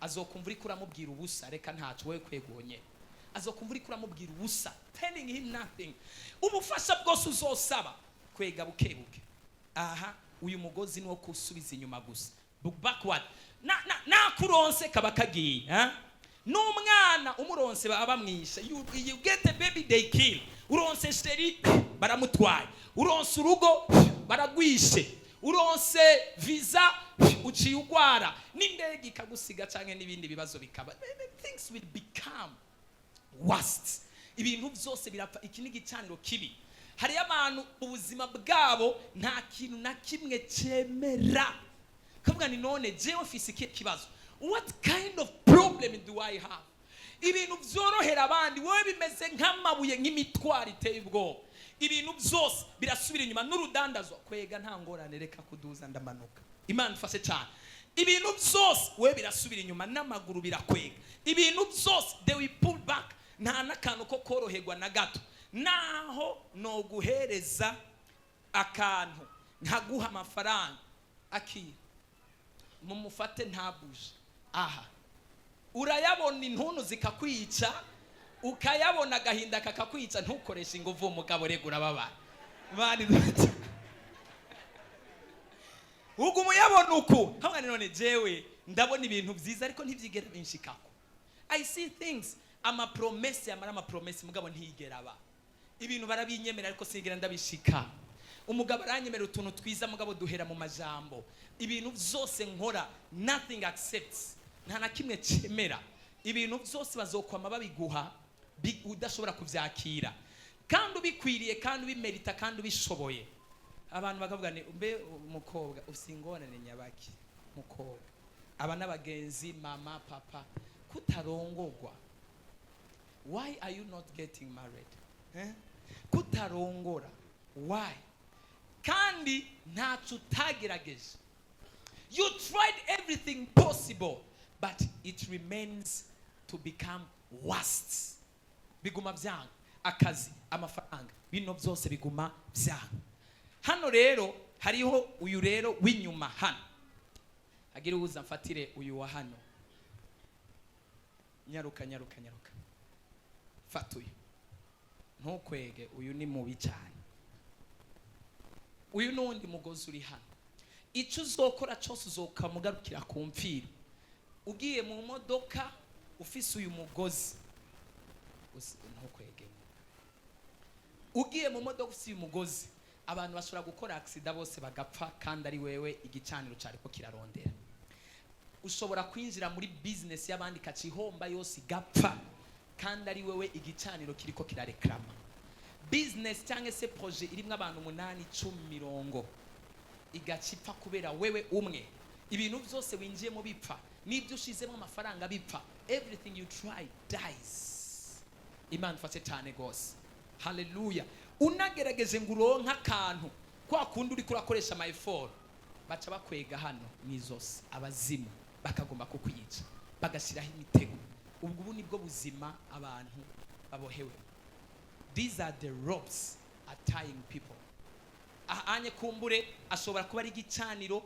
Azokumva uri kuramubwira ubusa, reka ntacu wewe kwegonye. Azokumva uri kuramubwira ubusa, telling him nothing. Ubufasha bwose uzosaba kwega bukebuke. Uyu mugozi niwo kusubiza inyuma gusa, backward. Na kuronse kaba kagiye, n'umwana umuronse baba bamwisha. You get a baby they kill. Uronse steri baramutwaye, uronse urugo baragwishe, uronse visa uciye ugwara, n'indege ikagusiga canke n'ibindi bibazo bikaba. Things will become worst. Ibintu byose birapfa. Iki ni gicaniro kibi. Hari abantu ubuzima bwabo nta kintu na kimwe cemera. Kavuga ni none jewe mfise kibazo. What kind of problem do I have? Ibintu byorohera abandi, wowe bimeze nk'amabuye, nk'imitwaro iteye ubwoba. Ibintu byose birasubira inyuma, n'urudandazwa kwega nta ngorane, reka kuduza ndamanuka. Imana ifashe cyane. Ibintu byose wowe birasubira inyuma, n'amaguru birakwega. Ibintu byose they will pull back, nta nakantu ko koroherwa na gato. Naho no guhereza akantu nkaguha amafaranga akira mumufate ntabuje. Urayabona intuntu zikakwica, ukayabona agahinda kakakwica, ntukoresha inguvu umugabo regura babana bari ugu muyabona uku. Hamwe none jewe ndabona ibintu byiza ariko ntivyigera binshikako. I see things amapromese yamara amapromese mugabo ntiyigera aba. Ibintu barabinyemera ariko sinigera ndabishika. Umugabo aranyemera utuntu twiza mugabo duhera mu majambo. Ibintu byose nkora nothing accepts. Nta na kimwe cemera. Ibintu byose bazokwama babiguha udashobora kuvyakira. Kandi ubikwiriye kandi ubimerita kandi ubishoboye. Abantu bakavuga ni mbe umukobwa usingorane nyabaki mukobwa. Aba n'abagenzi mama papa kutarongorwa. Why are you not getting married? Kutarongora. Why? Kandi ntacyo utagerageje. You tried everything possible, but it remains to become worst. Biguma byanga. Akazi, amafaranga, bino byose biguma byanga. Hano rero hariho uyu rero w'inyuma hano. Agira uza mfatire uyu wa hano. Nyaruka. Fatuye. Ntukwege uyu ni mubi cyane. Uyu nundi mugozi uri hano. Icyo uzokora cyose uzokamugarukira ku mfiro. Ugiye mu modoka ufise uyu mugozi. Ntukwege. Ugiye mu modoka ufise uyu mugozi. Abantu bashobora gukora accident bose bagapfa kandi ari wewe igicaniro cyariko kirarondera. Ushobora kwinjira muri business y'abandi kacihomba yose gapfa kandi ari wewe igicaniro kiriko kirareklama. Business cyangwa se projet irimwe abantu 8 10 mirongo igacipfa kubera wewe umwe. Ibintu byose winjiyemo bipfa, nibyo ushizemo amafaranga bipfa. Everything you try dies. Imana fashe cyane gose. Hallelujah. Unagerageje nguronka kantu kwa kundi uri kurakoresha my phone baca bakwega hano nizose abazimu bakagomba kukwica bagashiraho imitego. Ubwo nibwo buzima abantu babohewe. These are the ropes are tying people. Anye kumbure ashobora kuba ari igicaniro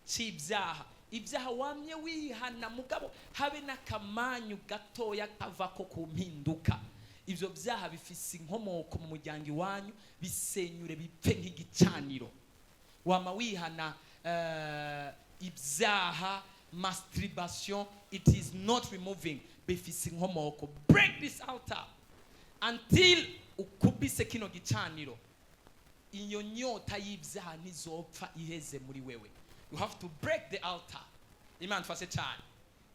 cy'ibyaha. Ibyaha wamye wihana mugabo habe n'akamanyu gatoya kavako ku mpinduka. Ibyo byaha bifise inkomoko mu muryango iwanyu bisenyure bipfe nk'igicaniro. Wama wihana ibyaha masturbation, it is not removing. Bifise inkomoko. Break this altar until ukubise kino gicaniro. Iyo nyota y'ibyaha nizopfa iheze muri wewe. You have to break the altar. Imana fashe cyane.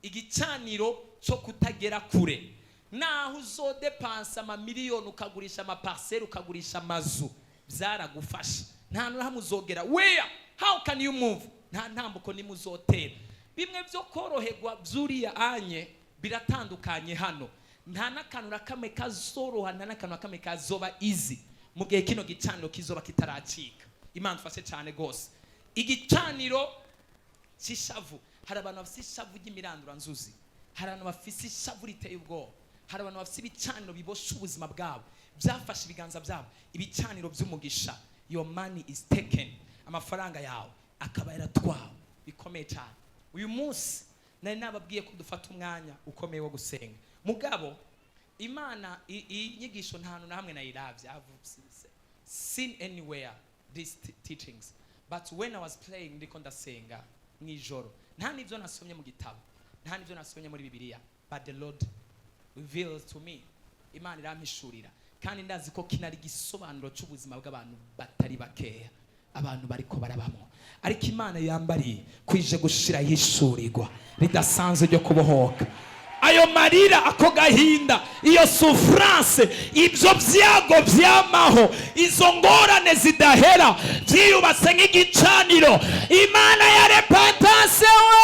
Igicaniro cyo kutagera kure. Naho uzodepansa amamiliyoni ukagurisha amaparcelle ukagurisha amazu byaragufasha. Nta nahamwe uzogera. Where? How can you move? Nta ntambuko ni muzotera. Bimwe byo koroherwa byuriya anye biratandukanye hano. Nta nakanura kamwe kazoroha nta nakanura kamwe kazoba easy. Mu gihe kino gicaniro kizoba kitaracika. Imana fashe cyane gose. Igicaniro cy'ishavu. Hari abantu bafite ishavu ry'imirandura nzuzi. Hari abantu bafite ishavu riteye ubwoba. Hari abantu bafite ibicaniro bibosha ubuzima bwabo. Byafashe ibiganza byabo. Ibicaniro by'umugisha. Your money is taken. Amafaranga yawe akaba yaratwawe. Bikomeye cyane. Uyu munsi nari nababwiye ko dufata umwanya ukomeye wo gusenga. Mugabo Imana inyigisho ntano na hamwe nayiravye. I've seen anywhere these teachings. But when I was playing ndiko ndasenga mwijoro. Nta nivyo nasomye mu gitabo. Nta nivyo nasomye muri Bibiliya. But the Lord reveals to me. Imana irampishurira. Kandi ndazi ko kinari gisobanuro cy'ubuzima bw'abantu batari bakeya. Abantu bariko barabamo. Ariko Imana yambariye kwije gushira yishurirwa ridasanzwe ryo kubohoka. Ayo marira ako gahinda, iyo souffrance, ibyo byago byamaho, izo ngorane zidahera, byiyubatse nk'igicaniro. Imana ya repentance we!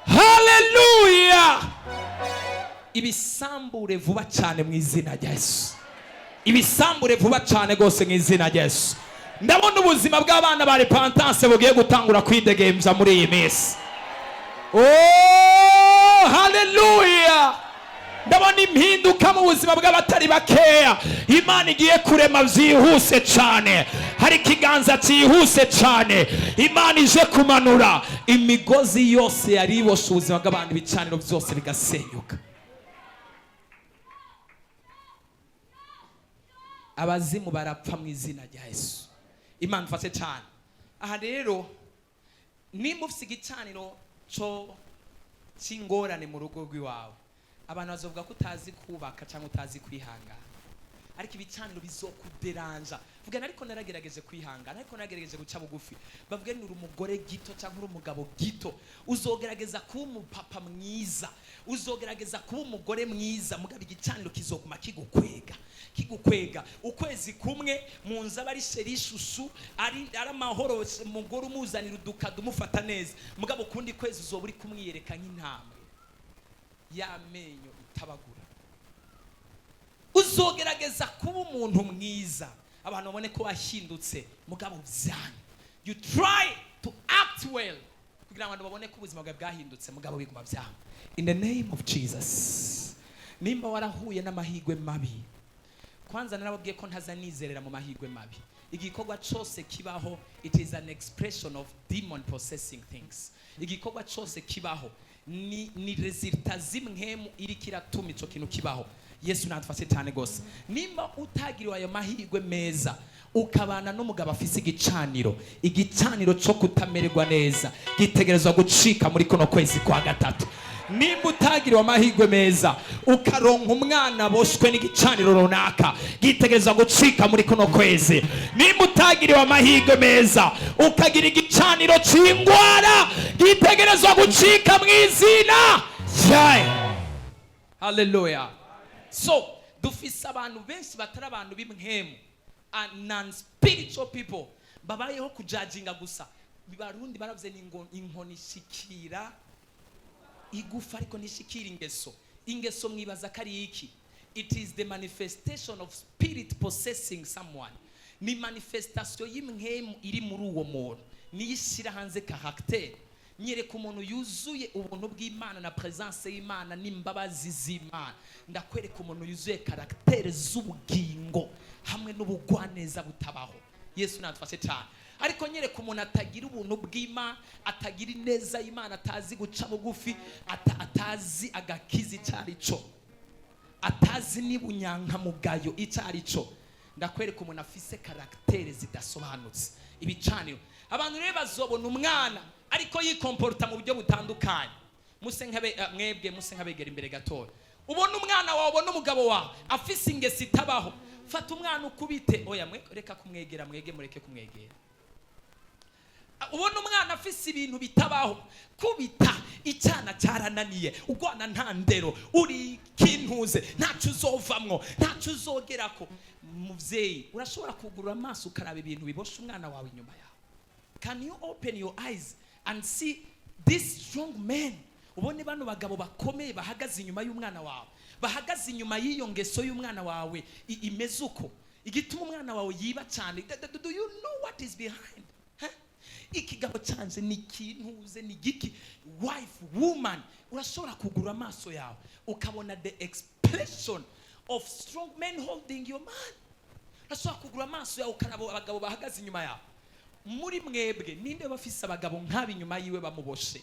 Hallelujah! Ibisambure vuba cyane mu izina rya Yesu. Ibisambure vuba cyane gose mu izina rya Yesu. Ndabona ubuzima bw'abana ba repentance bugiye gutangura kwidegemza muri iyi minsi. Oh, hallelujah! Ndabona impinduka mu buzima bw'abatari bakeya. Imana igiye kurema byihuse cyane. Hari ikiganza cyihuse cyane. Imana ije kumanura imigozi yose yari ibosha ubuzima bw'abantu, ibicaniro byose bigasenyuka. Abazimu barapfa mu izina rya Yesu. Imana mfashe cyane. Aha rero nimba ufite igicaniro cyo cy'ingorane mu rugo rw'iwawe, abantu bazovuga ko utazi kubaka cyangwa utazi kwihangana, ariko ibicaniro bizokuderanja. Vuga ariko naragerageje kwihangana, ariko naragerageje guca bugufi. Bavuga ni umugore gito cyangwa umugabo gito, uzogerageza kuba umupapa mwiza, uzogerageza kuba umugore mwiza, mugabo igicaniro kizoguma kigukwega ukwezi kumwe mu nzu abari sherishushu ari amahoro, umugore umuzanira udukado umufata neza, mugabo kundi kwezi uzoba uri kumwiyereka nk'intambwe y'amenyo itabagura. Uzogerageza kuba umuntu mwiza, abantu babone ko wahindutse, mugabo byanyu. You try to act well kugira ngo abantu babone ko ubuzima bwawe bwahindutse, mugabo biguma byanyu. In the name of Jesus. Nimba warahuye n'amahigwe mabi, kwanza narababwiye ko ntazanizerera mu mahigwe mabi. Igikorwa cyose kibaho, it is an expression of demon possessing things. Igikorwa cyose kibaho ni resulta zimwe iri kiratuma ico kintu kibaho. Yesu natufashe cyane gose. Nimba utagiriwe ayo mahirwe meza, ukabana n'umugabo afise igicaniro cyo kutamererwa neza, gitegerezwa gucika muri kuno kwezi kwa gatatu. Nimba utagiriwe amahirwe meza, ukaronka umwana boshwe n'igicaniro runaka, gitegerezwa gucika muri kuno kwezi. Nimba utagiriwe amahirwe meza, ukagira igicaniro c'ingwara, gitegerezwa gucika mu izina ryayo. Hallelujah. So, dufise abantu benshi batari abantu b'imhemu, non-spiritual people, babayeho kujajinga gusa. Bibarundi baravuze ni inkoni shikira igufa ariko nishikira ingeso mwibaza kari iki? It is the manifestation of spirit possessing someone. Ni manifestation y'imhemu iri muri uwo muntu, niyishira hanze character. Nyereka umuntu yuzuye ubuntu bw'Imana na presence y'Imana n'imbabazi z'Imana. Ndakwereka umuntu yuzuye karaktere z'ubugingo hamwe n'ubugwaneza butabaho. Yesu natufashe cyane. Ariko nyereka umuntu atagira ubuntu bw'Imana, atagira ineza y'Imana, atazi guca bugufi, atazi agakizi cyarico, atazi n'ibunyankamugayo icyarico. Ndakwereka umuntu afise karaktere zidasobanutse. Ibicaniro abantu rero bazobona umwana ariko yikomporta mu buryo butandukanye. Mwebwe nkabegera imbere gatoya, ubona umwana wawe, ubona umugabo wawe afise ingesi itabaho, fata umwana ukubite. Oya reka kumwegera, mureke kumwegera. Ubona umwana afise ibintu bitabaho, kubita. Icyana cyarananiye, ugwana nta ndero, uri kintuze, ntacyo uzovamwo, ntacyo uzogerako. Muvyeyi, urashobora kugurura amaso ukaraba ibintu bibosha umwana wawe inyuma yawe. Can you open your eyes and see this strong man? Ubone bano bagabo bakomeye bahagaze inyuma y'umwana wawe, bahagaze inyuma y'iyo ngeso y'umwana wawe imeze uko, igituma umwana wawe yiba cyane. Do you know what is behind? Ikigabo cyanje ni kintuze, ni giki? Wife, woman, urashobora kugura amaso yawe ukabona the expression of strong men holding your man. Urashobora kugura amaso yawe ukaraba abagabo bahagaze inyuma yawe. Muri mwebwe ninde bafise abagabo nk'abi inyuma yiwe bamuboshe?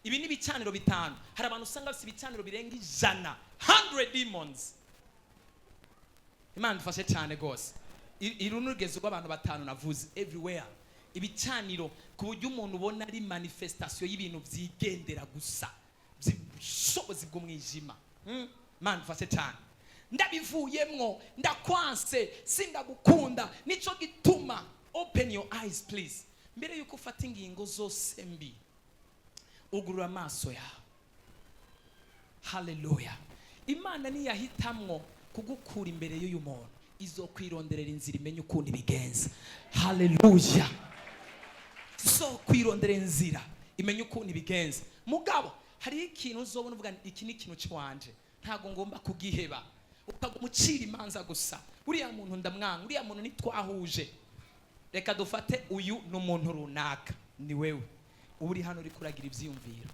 Ibi ni bicaniro bitanu. Hari abantu usanga bafise bicaniro birenga 100 demons. Imana dufashe cyane gose. Irunugeze rw'abantu batanu navuze everywhere. Ibicaniro ku buryo umuntu ubona ari manifestation y'ibintu vyigendera gusa, by'ubushobozi bw'umwijima. Imana dufashe cyane. Ndabivuyemwo, ndakwanse, sindagukunda, nico gituma. Open your eyes please. Mbere yuko ufata ingingo zose mbi, ugurura amaso yawe. Hallelujah. Imana niyahitamwo kugukura imbere y'uyu muntu, izokwironderera inzira imenye ukundi bigenza. Hallelujah. So kwironderera inzira imenye ukundi bigenza. Mugabo hari ikintu uzobona uvuga iki ni ikintu cy'wanje, ntago ngomba kugiheba, ukagumucira imanza gusa. Uriya muntu ndamwanga, uriya muntu nitwahuje. Reka dufate uyu n'umuntu runaka, ni wewe uri hano uri kuragira ivyiyumviro.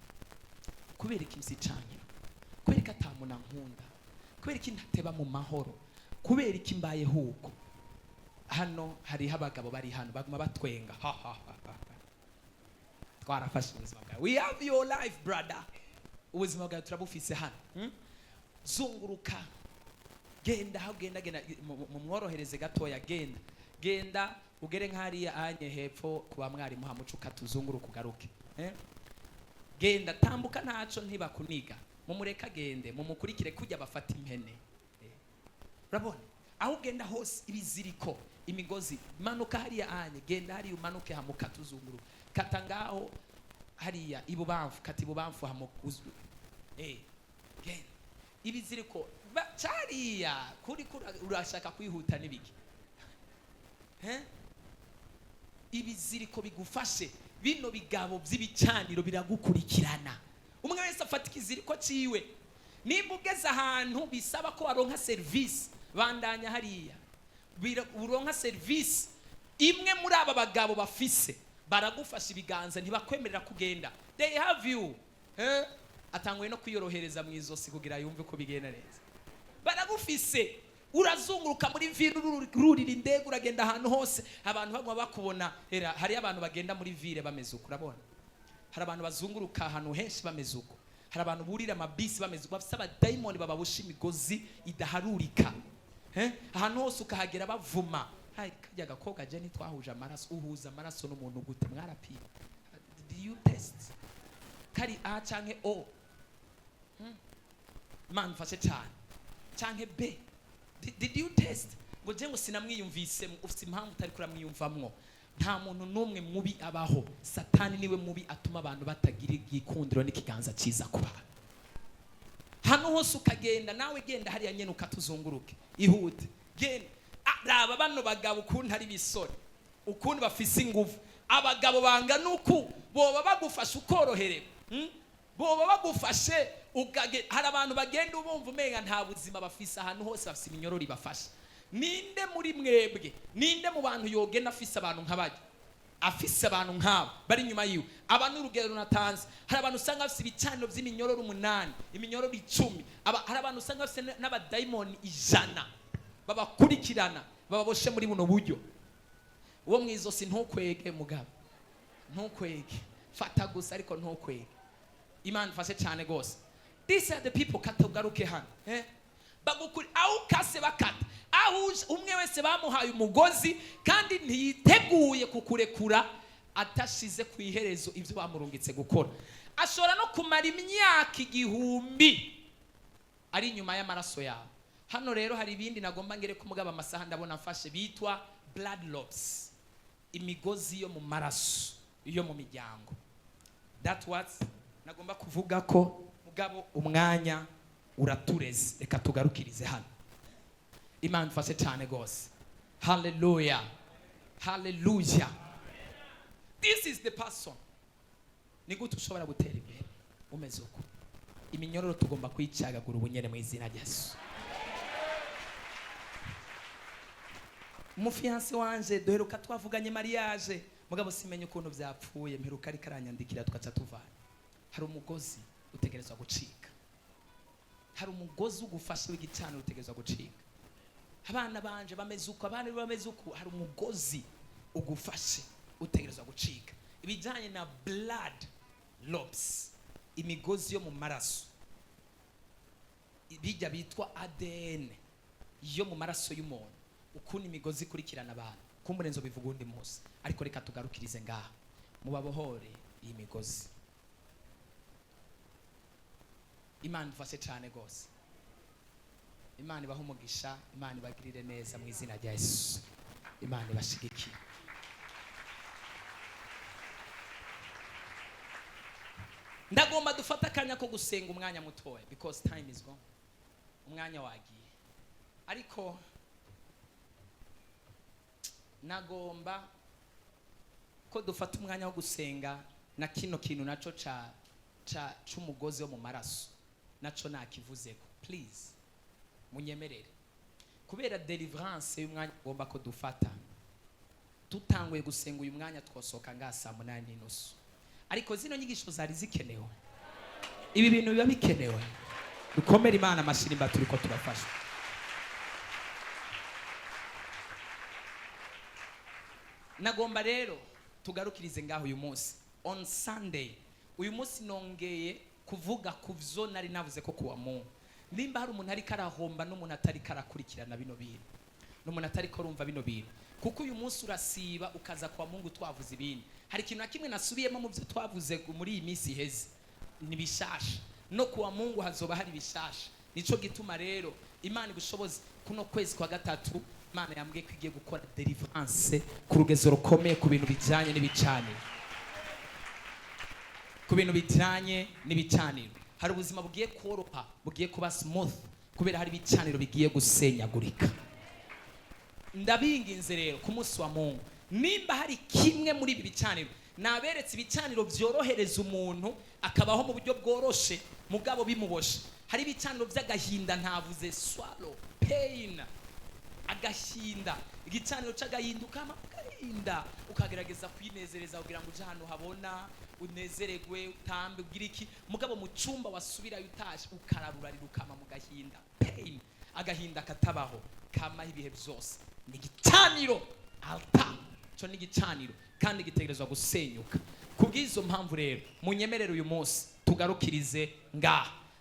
Kubera iki msicanye? Kubera ko atamuna nkunda? Kubera iki ntateba mu mahoro? Kubera iki mbaye huko? Hano hari abagabo bari hano baguma batwenga. Twarafashe ubuzima bwawe. We have your life brother. Ubuzima bwawe turabufise hano. Zunguruka. Genda aho genda mu mworohereze gatoya, genda ugere nk'ariya anye hepfo kuba mwari muhamucuka tuzunguru kugaruke. genda tambuka ntaco ntibakuniga mumureka gende mumukurikire kujya bafata impene urabona aho ugenda hose ibiziriko imigozi manuka hariya anye genda hari umanuke hamuka tuzunguru kata ngaho hariya ibubamfu kati ibubamfu hamukuzwe genda ibiziriko cariya kuri urashaka kwihuta nibiki ibiziriko bigufashe bino bigabo by'ibicaniro biragukurikirana umwe wese afata ikiziriko ciwe nimba ugeze ahantu bisaba ko waronka service bandanya hariya uronka service imwe muri aba bagabo bafise baragufasha ibiganza ntibakwemerera kugenda they have you atangwe no kwiyorohereza mu izosi kugira yumve ko bigenda neza baragufise urazunguruka muri ville ururira indege uragenda ahantu hose abantu bagwa bakubona hari abantu bagenda muri ville bameze uko urabona hari abantu bazunguruka ahantu henshi bameze uko hari abantu burira amabisi bameze uko bafite abadayimoni bababusha imigozi idaharurika ahantu hose ukahagera bavuma kajya gakobwa je ntitwahuje amaraso uhuza amaraso n'umuntu gute mwarapira do you test kari A canke O man mfashe cyane canke B did you test ngo je ngo sinamwiyumvise ufite impamvu utari kuramwiyumvamwo nta muntu numwe mubi abaho satani niwe mubi atuma abantu batagira igikundiro n'ikiganza ciza kuba hano hose ukagenda nawe genda hariya nyene ukatuzunguruke ihute genda raba bano bagabo ukuntu hari bisore ukuntu bafise ingufu abagabo banga nuku boba bagufasha ukoroherera boba bagufashe hari abantu bagenda ubumva umenga nta buzima bafise ahantu hose bafise iminyororo ibafasha ninde muri mwebwe ninde mu bantu yogena afise abantu nk'abajya afise abantu nk'abo bari inyuma yiwe abantu urugero natanze hari abantu usanga bafise ibicaniro by'iminyororo 8 iminyororo 10 hari abantu usanga bafise n'abadayimoni 100 babakurikirana bababoshe muri buno buryo uwo mwizosi ntukwege mugabo ntukwege fata gusa ariko ntukwege Imana fashe cyane gose these are the people katugaruke hano bagukuri aho kase bakata aho umwe wese bamuhaye umugozi kandi ntiyiteguye kukurekura atashize ku iherezo ibyo bamurungitse gukora ashobora no kumara imyaka 1000 ari inyuma y'amaraso yawe hano rero hari ibindi nagomba ngere kumugaba amasaha ndabona mfashe bitwa blood lobes imigozi yo mu maraso yo mu miryango that what nagomba kuvuga ko mugabo umwanya uratureze reka tugarukirize hano Imana mfashe cyane gose hallelujah hallelujah this is the person ni gute ushobora gutera imbere umeze uko iminyororo tugomba kwicagagura ubunyene mu izina rya Yesu umufiance wanje duheruka twavuganye mariage mugabo simenye ukuntu byapfuye mperuka ari karanyandikira twaca tuvana hari umugozi utegerezwa gucika hari umugozi ugufasha w'igicano utegerezwa gucika abana banje bameze uko abana bameze uko hari umugozi ugufashe utegerezwa gucika ibijanye na blood lobes imigozi yo mu maraso bijya bitwa ADN yo mu maraso y'umuntu ukuntu imigozi ikurikirana abantu kumurenzo bivuga undi munsi ariko reka tugarukirize ngaha mubabohore iyi migozi Imana mfashe cyane gose Imana ibaha umugisha Imana ibagirire neza mu izina rya Yesu Imana ibashigikire ndagomba dufata akanya ko gusenga umwanya mutoya because time is gone umwanya wagiye ariko nagomba ko dufata umwanya wo gusenga na kino kintu naco c'umugozi wo mu maraso naco nakivuzeko please munyemerere kubera deliverance y'umwanya ngomba ko dufata tutanguye gusenga uyu mwanya twosoka ngasa 8:30 ariko zino nyigisho zari zikenewe ibi bintu biba bikenewe dukomere Imana amashirimba turiko turafasha nagomba rero tugarukirize ngaho uyu munsi on Sunday uyu munsi nongeye kuvuga kuvyo nari navuze ko kuwa Mungu nimba hari umuntu ari karahomba n'umuntu atari karakurikirana bino bintu n'umuntu atari ko rumva bino bintu kuko uyu munsi urasiba ukaza kwa Mungu twavuze ibindi hari ikintu na kimwe nasubiyemo mu byo twavuze muri iyi minsi iheze ni bishasha, no kuwa Mungu hazoba hari bishasha. Nico gituma rero Imana igushoboze kuno kwezi kwa gatatu, Imana yambwiye ko igiye gukora deliverance ku rugezo rukomeye ku bintu bijanye n'ibicaniro, ku bintu bijanye n'ibicaniro. Hari ubuzima bugiye koroha, bugiye kuba smooth kubera hari ibicaniro bigiye gusenyagurika. Ndabinginze rero ku munsi wa Mungu, nimba hari kimwe muri ibi bicaniro, naberetse ibicaniro byorohereza umuntu akabaho mu buryo bworoshe mugabo bimuboshe. Hari ibicaniro by'agahinda, ntavuze swallow pain, agahinda, igicaniro c'agahinduka agahinda, ukagerageza kwinezereza kugira ngo uje hano habona unezeregwe utambe ugira iki, mugabo mu cyumba wasubira utashe ukararurarira ukama mu gahinda, pain, agahinda katabaho kama ibihe byose. Ni igicaniro altar, cyo ni igicaniro kandi gitegerezwa gusenyuka. Kubw'izo mpamvu rero munyemerere uyu munsi tugarukirize ngaha.